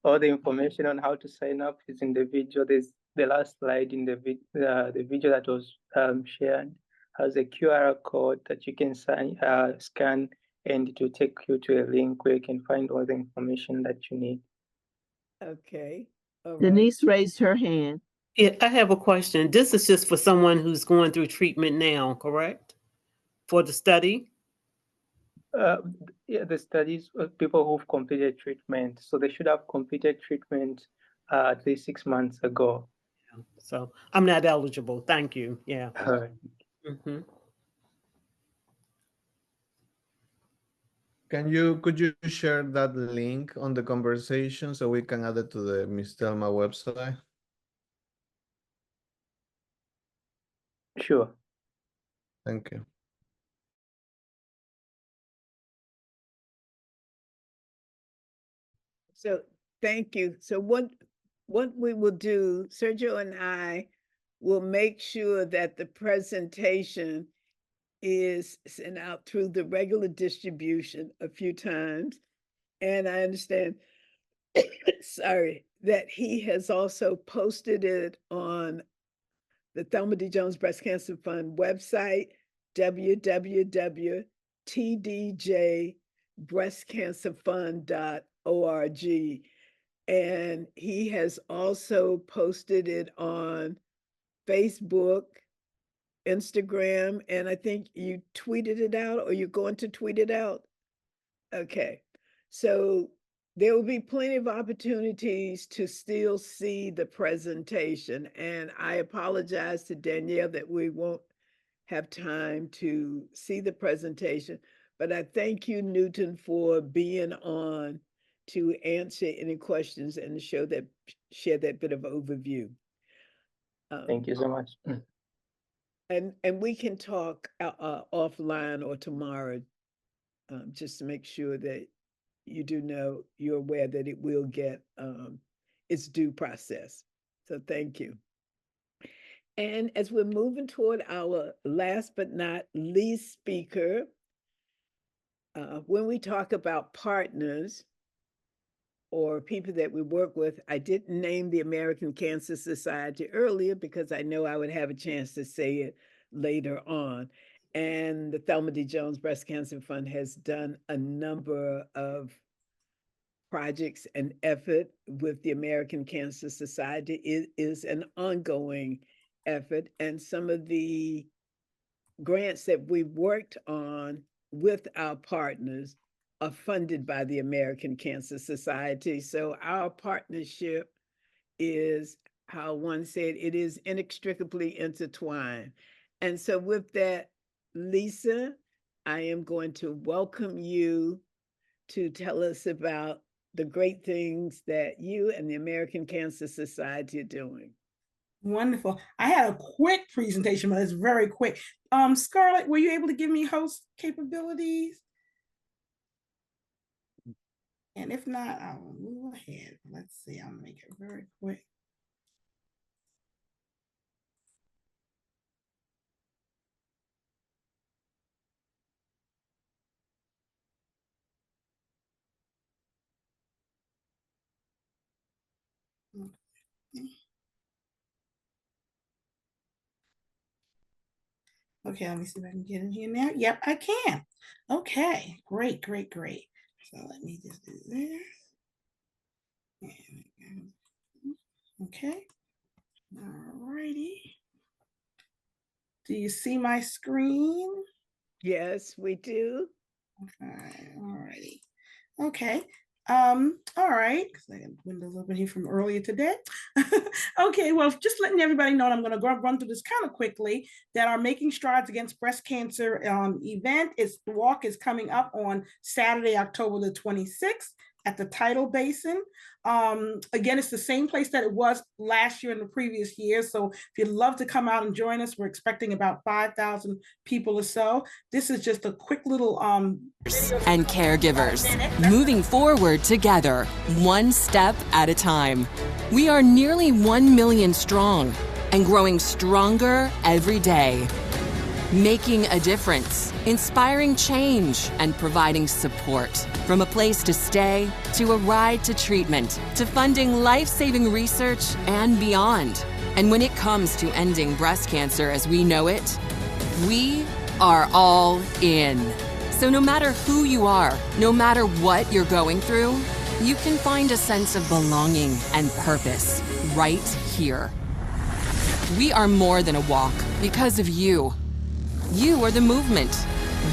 All the information on how to sign up is in the video. There's the last slide in the video that was shared has a QR code that you can scan, and it will take you to a link where you can find all the information that you need. Okay. All right. Denise raised her hand. Yeah, I have a question. This is just for someone who's going through treatment now, correct? For the study? Yeah, the studies of people who've completed treatment. So they should have completed treatment at least 6 months ago. So I'm not eligible. Thank you. Yeah. Could you share that link on the conversation so we can add it to the Miss Thelma website? Sure. Thank you. So thank you. So what we will do, Sergio and I will make sure that the presentation is sent out through the regular distribution a few times. And I understand, sorry, that he has also posted it on the Thelma D. Jones Breast Cancer Fund website, www.tdjbreastcancerfund.org. And he has also posted it on Facebook, Instagram, and I think you tweeted it out, or you're going to tweet it out. Okay. So there will be plenty of opportunities to still see the presentation. And I apologize to Danielle that we won't have time to see the presentation, but I thank you, Newton, for being on to answer any questions and share that bit of overview. Thank you so much. And we can talk offline or tomorrow, just to make sure that you do know, you're aware that it will get its due process. So thank you. And as we're moving toward our last but not least speaker, when we talk about partners or people that we work with, I didn't name the American Cancer Society earlier because I know I would have a chance to say it later on. And the Thelma D. Jones Breast Cancer Fund has done a number of projects and effort with the American Cancer Society. It is an ongoing effort, and some of the grants that we've worked on with our partners are funded by the American Cancer Society. So our partnership is, how one said, it is inextricably intertwined. And so with that, Lisa, I am going to welcome you to tell us about the great things that you and the American Cancer Society are doing. Wonderful. I had a quick presentation, but it's very quick. Scarlett, were you able to give me host capabilities? And if not, I will move ahead. Let's see, I'll make it very quick. Okay, let me see if I can get in here now. Yep, I can. Okay, great, great, great. So let me just do this. Okay, all righty. Do you see my screen? Yes, we do. Okay, all righty. Okay. All right, because I got windows open here from earlier today. Okay, well, just letting everybody know, I'm going to run through this kind of quickly, that our Making Strides Against Breast Cancer event, the walk is coming up on Saturday, October the 26th at the Tidal Basin. Again, it's the same place that it was last year and the previous year. So if you'd love to come out and join us, we're expecting about 5,000 people or so. This is just a quick little and caregivers, moving forward together, one step at a time. We are nearly 1 million strong and growing stronger every day. Making a difference, inspiring change, and providing support. From a place to stay, to a ride to treatment, to funding life-saving research and beyond. And when it comes to ending breast cancer as we know it, we are all in. So no matter who you are, no matter what you're going through, you can find a sense of belonging and purpose right here. We are more than a walk because of you. You are the movement.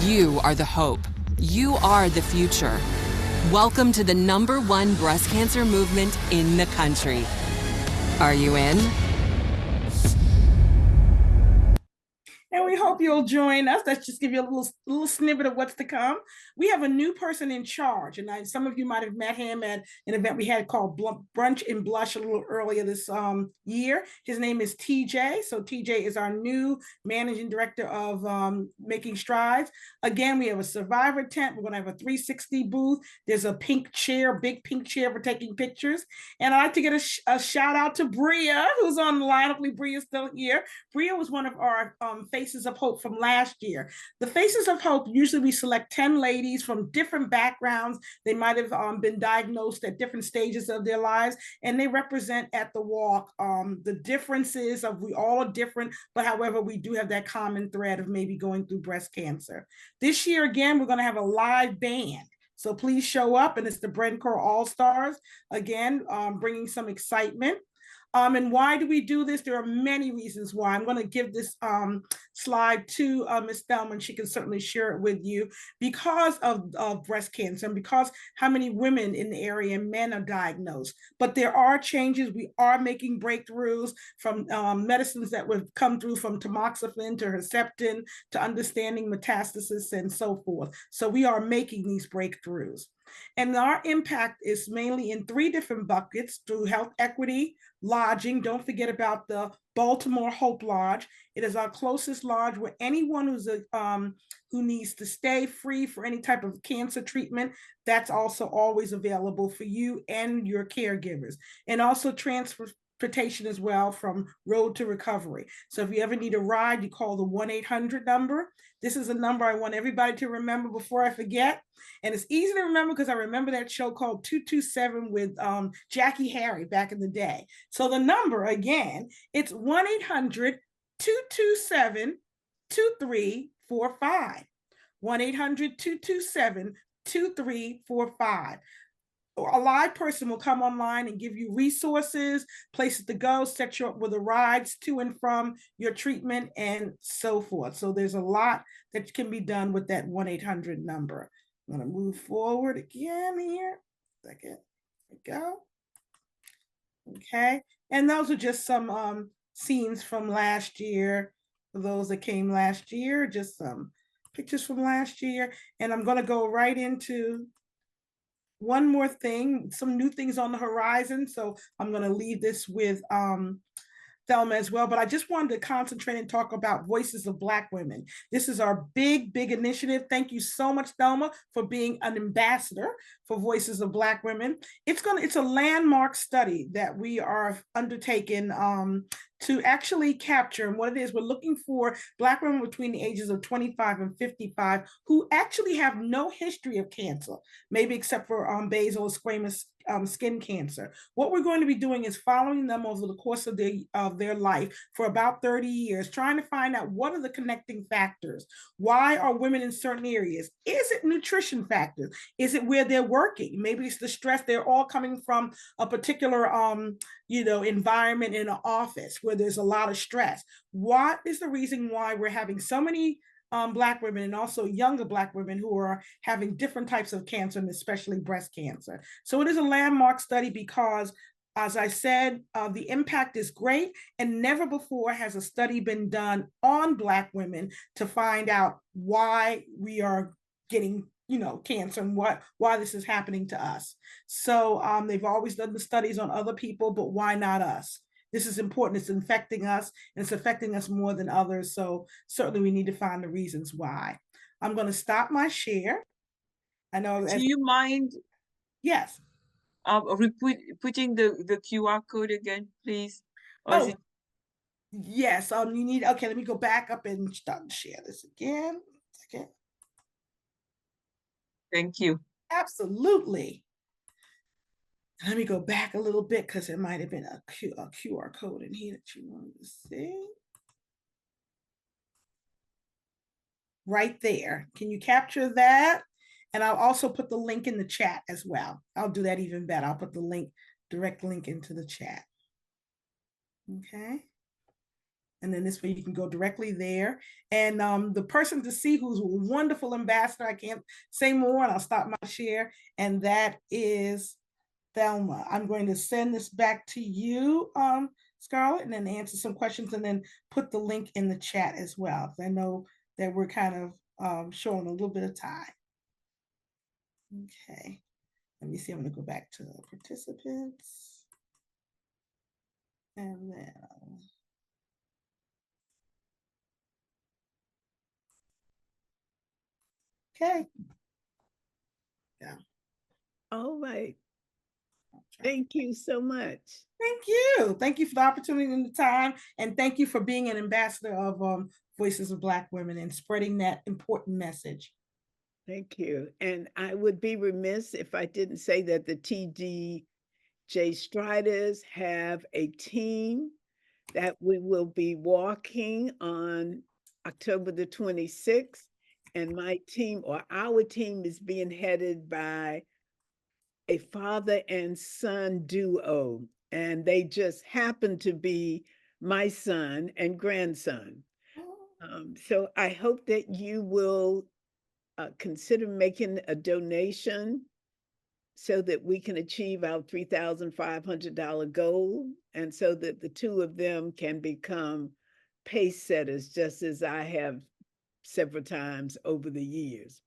You are the hope. You are the future. Welcome to the #1 breast cancer movement in the country. Are you in? And we hope you'll join us. Let's just give you a little snippet of what's to come. We have a new person in charge, and some of you might have met him at an event we had called Brunch and Blush a little earlier this year. His name is TJ. So TJ is our new managing director of Making Strides. Again, we have a survivor tent. We're going to have a 360 booth. There's a pink chair, big pink chair for taking pictures. And I'd like to get a shout out to Bria, who's on the line. Hopefully Bria's still here. Bria was one of our Faces of Hope from last year. The Faces of Hope, usually we select 10 ladies from different backgrounds. They might have been diagnosed at different stages of their lives, and they represent at the walk the differences of, we all are different, but however, we do have that common thread of maybe going through breast cancer. This year, again, we're going to have a live band. So please show up, and it's the Brencore All-Stars, again, bringing some excitement. And why do we do this? There are many reasons why. I'm going to give this slide to Ms. Thelma, and she can certainly share it with you. Because of breast cancer, and because how many women in the area and men are diagnosed. But there are changes. We are making breakthroughs from medicines that would come through, from tamoxifen to Herceptin to understanding metastasis and so forth. So we are making these breakthroughs. And our impact is mainly in 3 different buckets: through health equity, lodging. Don't forget about the Baltimore Hope Lodge. It is our closest lodge where anyone who needs to stay free for any type of cancer treatment, that's also always available for you and your caregivers. And also transportation as well, from road to recovery. So if you ever need a ride, you call the 1-800 number. This is a number I want everybody to remember before I forget. And it's easy to remember because I remember that show called 227 with Jackie Harry back in the day. So the number, again, it's 1-800-227-2345. 1-800-227-2345. A live person will come online and give you resources, places to go, set you up with the rides to and from your treatment, and so forth. So there's a lot that can be done with that 1-800 number. I'm going to move forward again here. Second. There we go. Okay. And those are just some scenes from last year. For those that came last year, just some pictures from last year. And I'm going to go right into one more thing, some new things on the horizon. So I'm going to leave this with Thelma as well, but I just wanted to concentrate and talk about Voices of Black Women. This is our big initiative. Thank you so much, Thelma, for being an ambassador for Voices of Black Women. It's a landmark study that we are undertaking to actually capture. And what it is, we're looking for Black women between the ages of 25 and 55 who actually have no history of cancer, maybe except for basal squamous skin cancer. What we're going to be doing is following them over the course of their life for about 30 years, trying to find out what are the connecting factors. Why are women in certain areas? Is it nutrition factors? Is it where they're working? Maybe it's the stress. They're all coming from a particular environment in an office where there's a lot of stress. What is the reason why we're having so many Black women and also younger Black women who are having different types of cancer, and especially breast cancer? So it is a landmark study because, as I said, the impact is great, and never before has a study been done on Black women to find out why we are getting cancer and why this is happening to us. So they've always done the studies on other people, but why not us? This is important. It's affecting us, and it's affecting us more than others. So certainly we need to find the reasons why. I'm going to stop my share. I know. Do you mind? Yes. Putting the QR code again, please. Or oh, yes. You need. Okay, let me go back up and start to share this again. Okay. Thank you. Absolutely. Let me go back a little bit because there might have been a QR code in here that you wanted to see. Right there. Can you capture that? And I'll also put the link in the chat as well. I'll do that even better. I'll put the direct link into the chat. Okay. And then this way you can go directly there. And the person to see who's a wonderful ambassador, I can't say more, and I'll stop my share. And that is Thelma. I'm going to send this back to you, Scarlett, and then answer some questions and then put the link in the chat as well. I know that we're kind of showing a little bit of time. Okay, let me see. I'm going to go back to the participants. And then okay. Yeah. All right. Thank you so much. Thank you. Thank you for the opportunity and the time. And thank you for being an ambassador of Voices of Black Women and spreading that important message. Thank you. And I would be remiss if I didn't say that the TDJ Striders have a team that we will be walking on October the 26th. And my team, or our team, is being headed by a father and son duo. And they just happen to be my son and grandson. So I hope that you will consider making a donation so that we can achieve our $3,500 goal, and so that the two of them can become pace setters, just as I have several times over the years.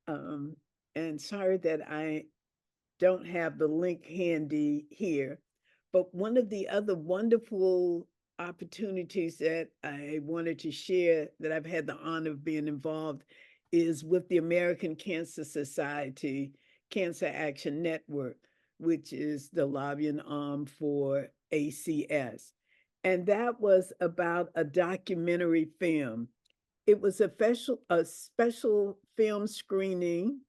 And sorry that I don't have the link handy here, but one of the other wonderful opportunities that I wanted to share that I've had the honor of being involved is with the American Cancer Society Cancer Action Network, which is the lobbying arm for ACS. And that was about a documentary film. It was a special film screening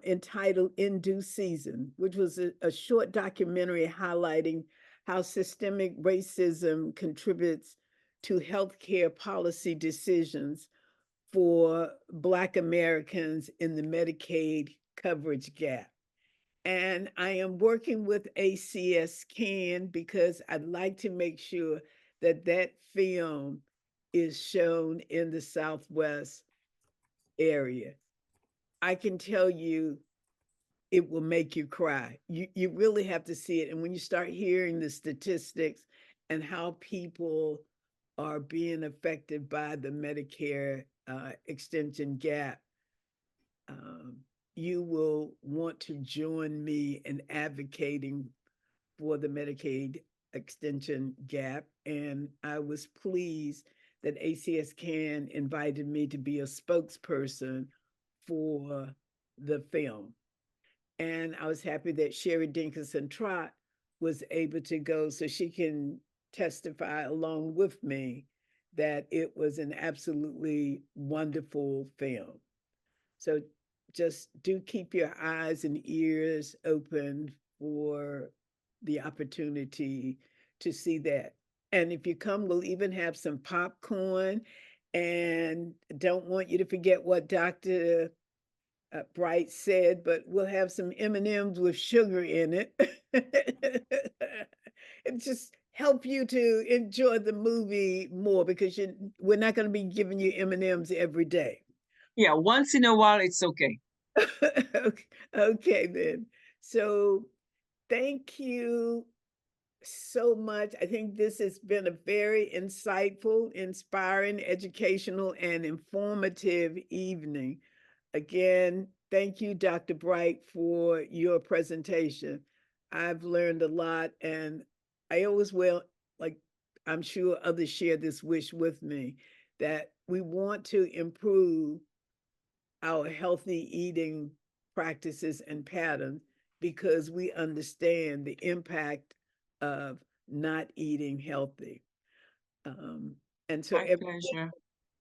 entitled In Due Season, which was a short documentary highlighting how systemic racism contributes to healthcare policy decisions for Black Americans in the Medicaid coverage gap. And I am working with ACS CAN because I'd like to make sure that that film is shown in the Southwest area. I can tell you it will make you cry. You really have to see it. And when you start hearing the statistics and how people are being affected by the Medicare extension gap, you will want to join me in advocating for the Medicaid extension gap. And I was pleased that ACS CAN invited me to be a spokesperson for the film. And I was happy that Sherry Dinkinson Trott was able to go so she can testify along with me that it was an absolutely wonderful film. So just do keep your eyes and ears open for the opportunity to see that. And if you come, we'll even have some popcorn. And don't want you to forget what Dr. Bright said, but we'll have some M&Ms with sugar in it. It just help you to enjoy the movie more because we're not going to be giving you M&Ms every day. Yeah, once in a while, it's okay. Okay, then. So thank you so much. I think this has been a very insightful, inspiring, educational, and informative evening. Again, thank you, Dr. Bright, for your presentation. I've learned a lot, and I always will, like I'm sure others share this wish with me, that we want to improve our healthy eating practices and patterns because we understand the impact of not eating healthy. And so My pleasure.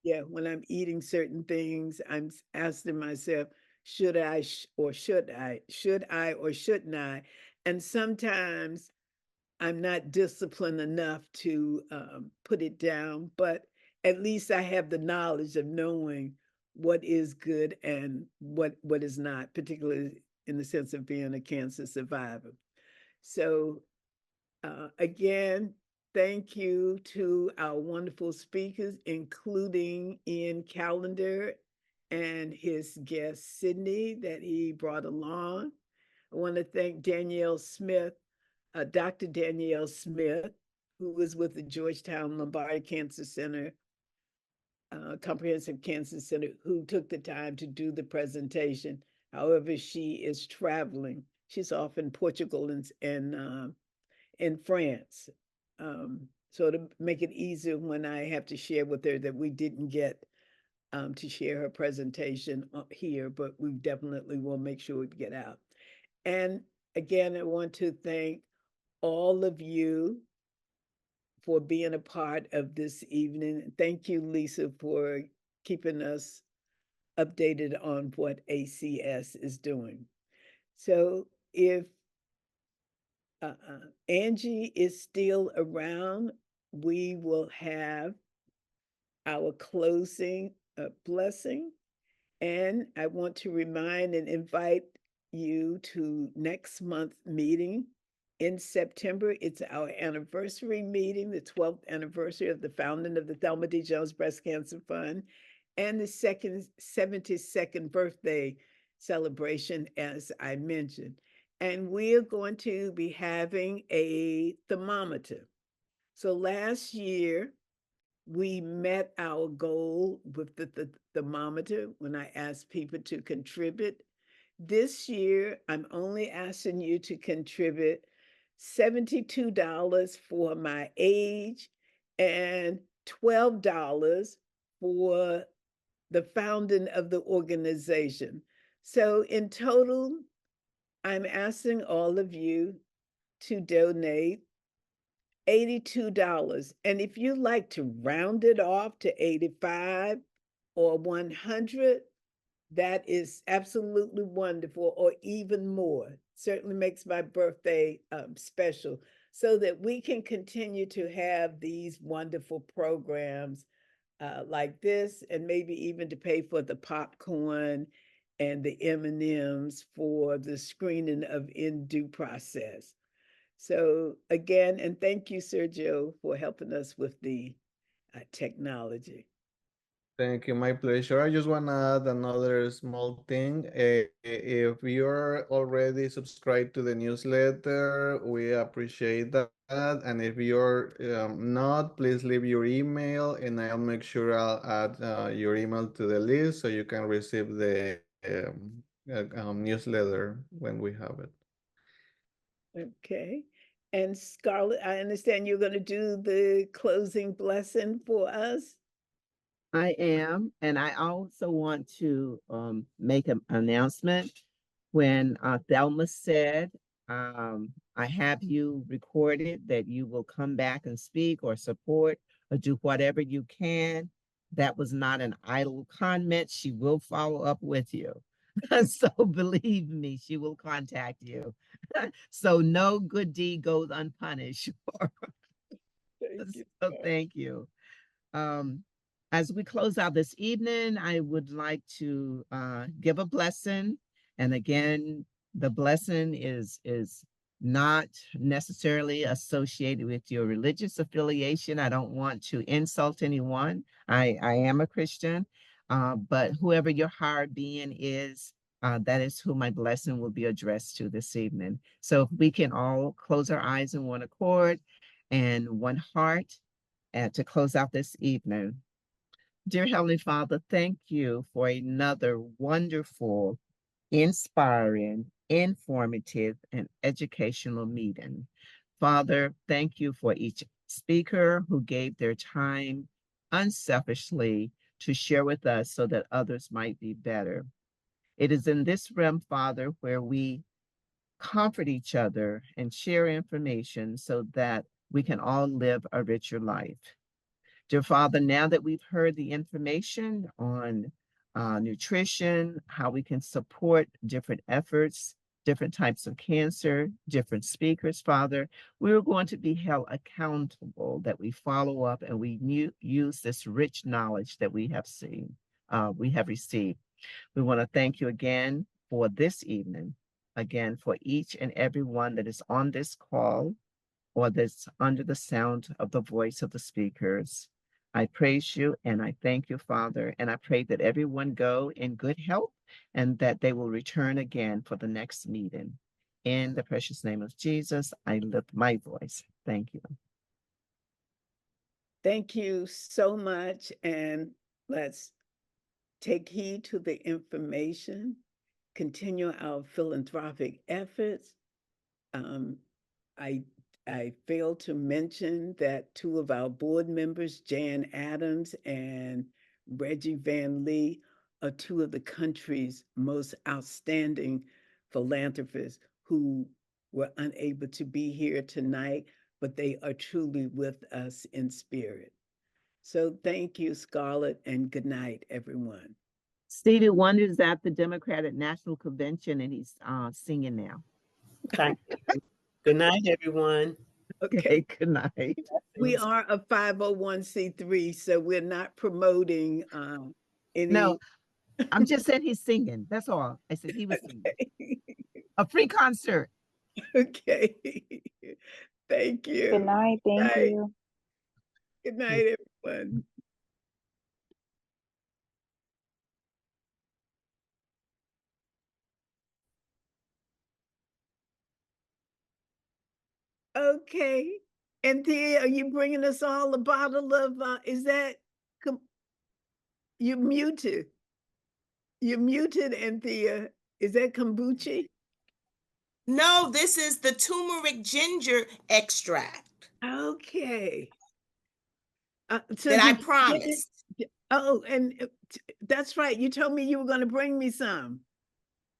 yeah, when I'm eating certain things, I'm asking myself, should I or should I? Should I or shouldn't I? And sometimes I'm not disciplined enough to put it down, but at least I have the knowledge of knowing what is good and what is not, particularly in the sense of being a cancer survivor. So again, thank you to our wonderful speakers, including Ian Callender and his guest, Sydney, that he brought along. I want to thank Danielle Smith, Dr. Danielle Smith, who was with the Georgetown Lombardi Cancer Center, Comprehensive Cancer Center, who took the time to do the presentation. However, she is traveling. She's off in Portugal and in France. So to make it easier when I have to share with her that we didn't get to share her presentation here, but we definitely will make sure we get out. And again, I want to thank all of you for being a part of this evening. Thank you, Lisa, for keeping us updated on what ACS is doing. So if Angie is still around, we will have our closing blessing. And I want to remind and invite you to next month's meeting in September. It's our anniversary meeting, the 12th anniversary of the founding of the Thelma D. Jones Breast Cancer Fund, and the 72nd birthday celebration, as I mentioned. And we're going to be having a thermometer. So last year, we met our goal with the thermometer when I asked people to contribute. This year, I'm only asking you to contribute $72 for my age and $12 for the founding of the organization. So in total, I'm asking all of you to donate $82. And if you like to round it off to 85 or 100, that is absolutely wonderful, or even more. Certainly makes my birthday special so that we can continue to have these wonderful programs like this, and maybe even to pay for the popcorn and the M&Ms for the screening of In Due Process. So again, and thank you, Sergio, for helping us with the technology. Thank you, my pleasure. I just want to add another small thing. If you're already subscribed to the newsletter, we appreciate that. And if you're not, please leave your email and I'll make sure I'll add your email to the list so you can receive the newsletter when we have it. Okay. And Scarlett, I understand you're going to do the closing blessing for us. I am, and I also want to make an announcement. When Thelma said, I have you recorded that you will come back and speak or support or do whatever you can. That was not an idle comment. She will follow up with you. So believe me, she will contact you. So no good deed goes unpunished. Thank you. So thank you. Um, as we close out this evening, I would like to give a blessing. And again, the blessing is not necessarily associated with your religious affiliation. I don't want to insult anyone. I am a Christian, but whoever your higher being is, that is who my blessing will be addressed to this evening. So if we can all close our eyes in one accord and one heart, and to close out this evening. Dear Heavenly Father, thank you for another wonderful, inspiring, informative, and educational meeting. Father, thank you for each speaker who gave their time unselfishly to share with us so that others might be better. It is in this realm, Father, where we comfort each other and share information so that we can all live a richer life. Dear Father, now that we've heard the information on nutrition, how we can support different efforts, different types of cancer, different speakers, Father, we're going to be held accountable that we follow up and we use this rich knowledge that we have received. We want to thank you again for this evening, again, for each and every one that is on this call or that's under the sound of the voice of the speakers. I praise you and I thank you, Father, and I pray that everyone go in good health and that they will return again for the next meeting. In the precious name of Jesus, I lift my voice. Thank you. Thank you so much. And let's take heed to the information, continue our philanthropic efforts. I failed to mention that two of our board members, Jan Adams and Reggie Van Lee, are two of the country's most outstanding philanthropists who were unable to be here tonight, but they are truly with us in spirit. So thank you, Scarlett, and good night, everyone. Stevie Wonder's at the Democratic National Convention and he's singing now. Thank you. Good night, everyone. Okay, good night. We are a 501c3, so we're not promoting any. No, I'm just saying he's singing. That's all. I said he was singing. A free concert. Okay. Thank you. Good night. Thank you. Good night, everyone. Okay. And Thea, are you bringing us all a bottle of, is that, you're muted. You're muted, Anthea. Is that kombucha? No, this is the turmeric ginger extract. Okay. That I promised. Oh, and that's right. You told me you were going to bring me some.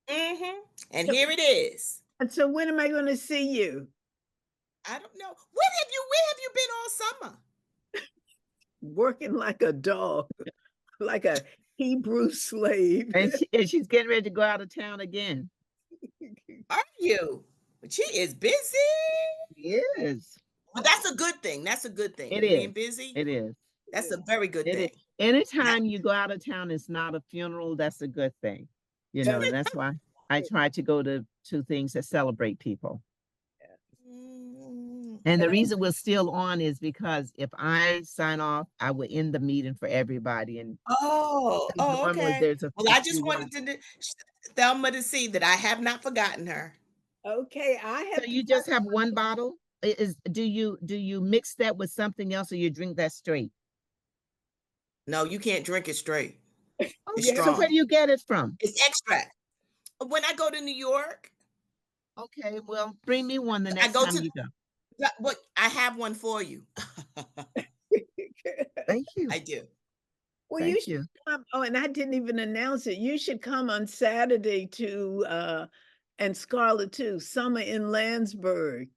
Mm-hmm. And here it is. And so when am I going to see you? I don't know. Where have you been all summer? Working like a dog, like a Hebrew slave. And she's getting ready to go out of town again. Are you? But she is busy. She is. Well, that's a good thing. That's a good thing. It Being is. busy. It is. That's a very good thing. Anytime you go out of town, it's not a funeral. That's a good thing. You know, and that's why I try to go to things that celebrate people. And the reason we're still on is because if I sign off, I will end the meeting for everybody. And okay. There's a I just wanted to Thelma to see that I have not forgotten her. Okay, I have. So you just have one bottle? Do you mix that with something else, or you drink that straight? No, you can't drink it straight. It's strong. So where do you get it from? It's extract. When I go to New York. Okay, well, bring me one the next time you go. What I have one for you. Thank you. I do. Well, you should come. Oh, and I didn't even announce it. You should come on Saturday to and Scarlett too, Summer in Landsberg.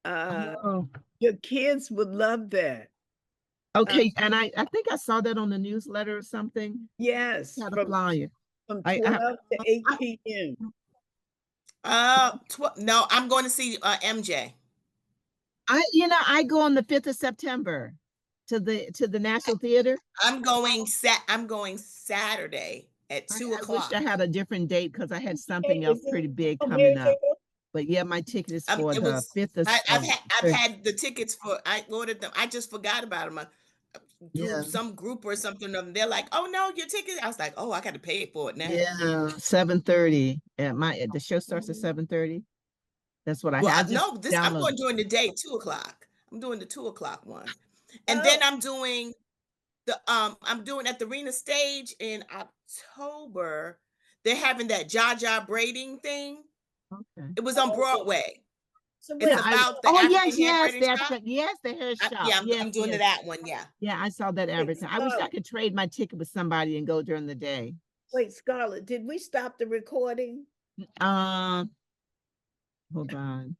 Your kids would love that. Okay, and I think I saw that on the newsletter or something. Yes. Had a flyer. from I 12 to 8 p.m. No, I'm going to see MJ. I go on the 5th of September to the National Theater. I'm going Saturday at 2 I wish o'clock. I had a different date because I had something Is else it pretty big a coming up. musical? But yeah, my ticket is for It the was 5th of I've had the tickets for, I ordered them. I just forgot about them through Yeah. some group or something of them. They're like, "Oh no, your ticket." I was like, "Oh, I got to pay for it now." Yeah, 7:30. The show starts at 7:30. That's what I Well, had. I just no, I'm downloaded. going during the day, 2 o'clock. I'm doing the 2 o'clock one, and then I'm doing at the Arena Stage in October. They're having that Jaja braiding thing. Okay. It was on Broadway. So It's wait, about the yes, African hair yes, braiding shop. the hair shop. Yeah, Yes, I'm doing yes. that one. Yeah. Yeah, I saw that advertisement. I wish I could trade my ticket with somebody and go during the day. Wait, Scarlett, did we stop the recording? Hold on.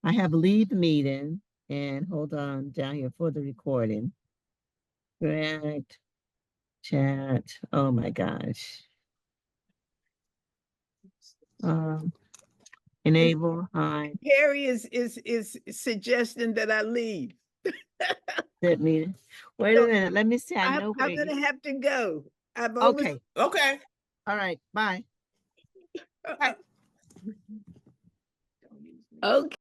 I have leave meeting and hold on down here for the recording. Correct. Chat. Oh my gosh. Enable. Hi. Harry is suggesting that I leave. Let me wait a minute. Let me see. I I'm know where gonna you. have to go. Okay. Okay. All right. Bye. Okay.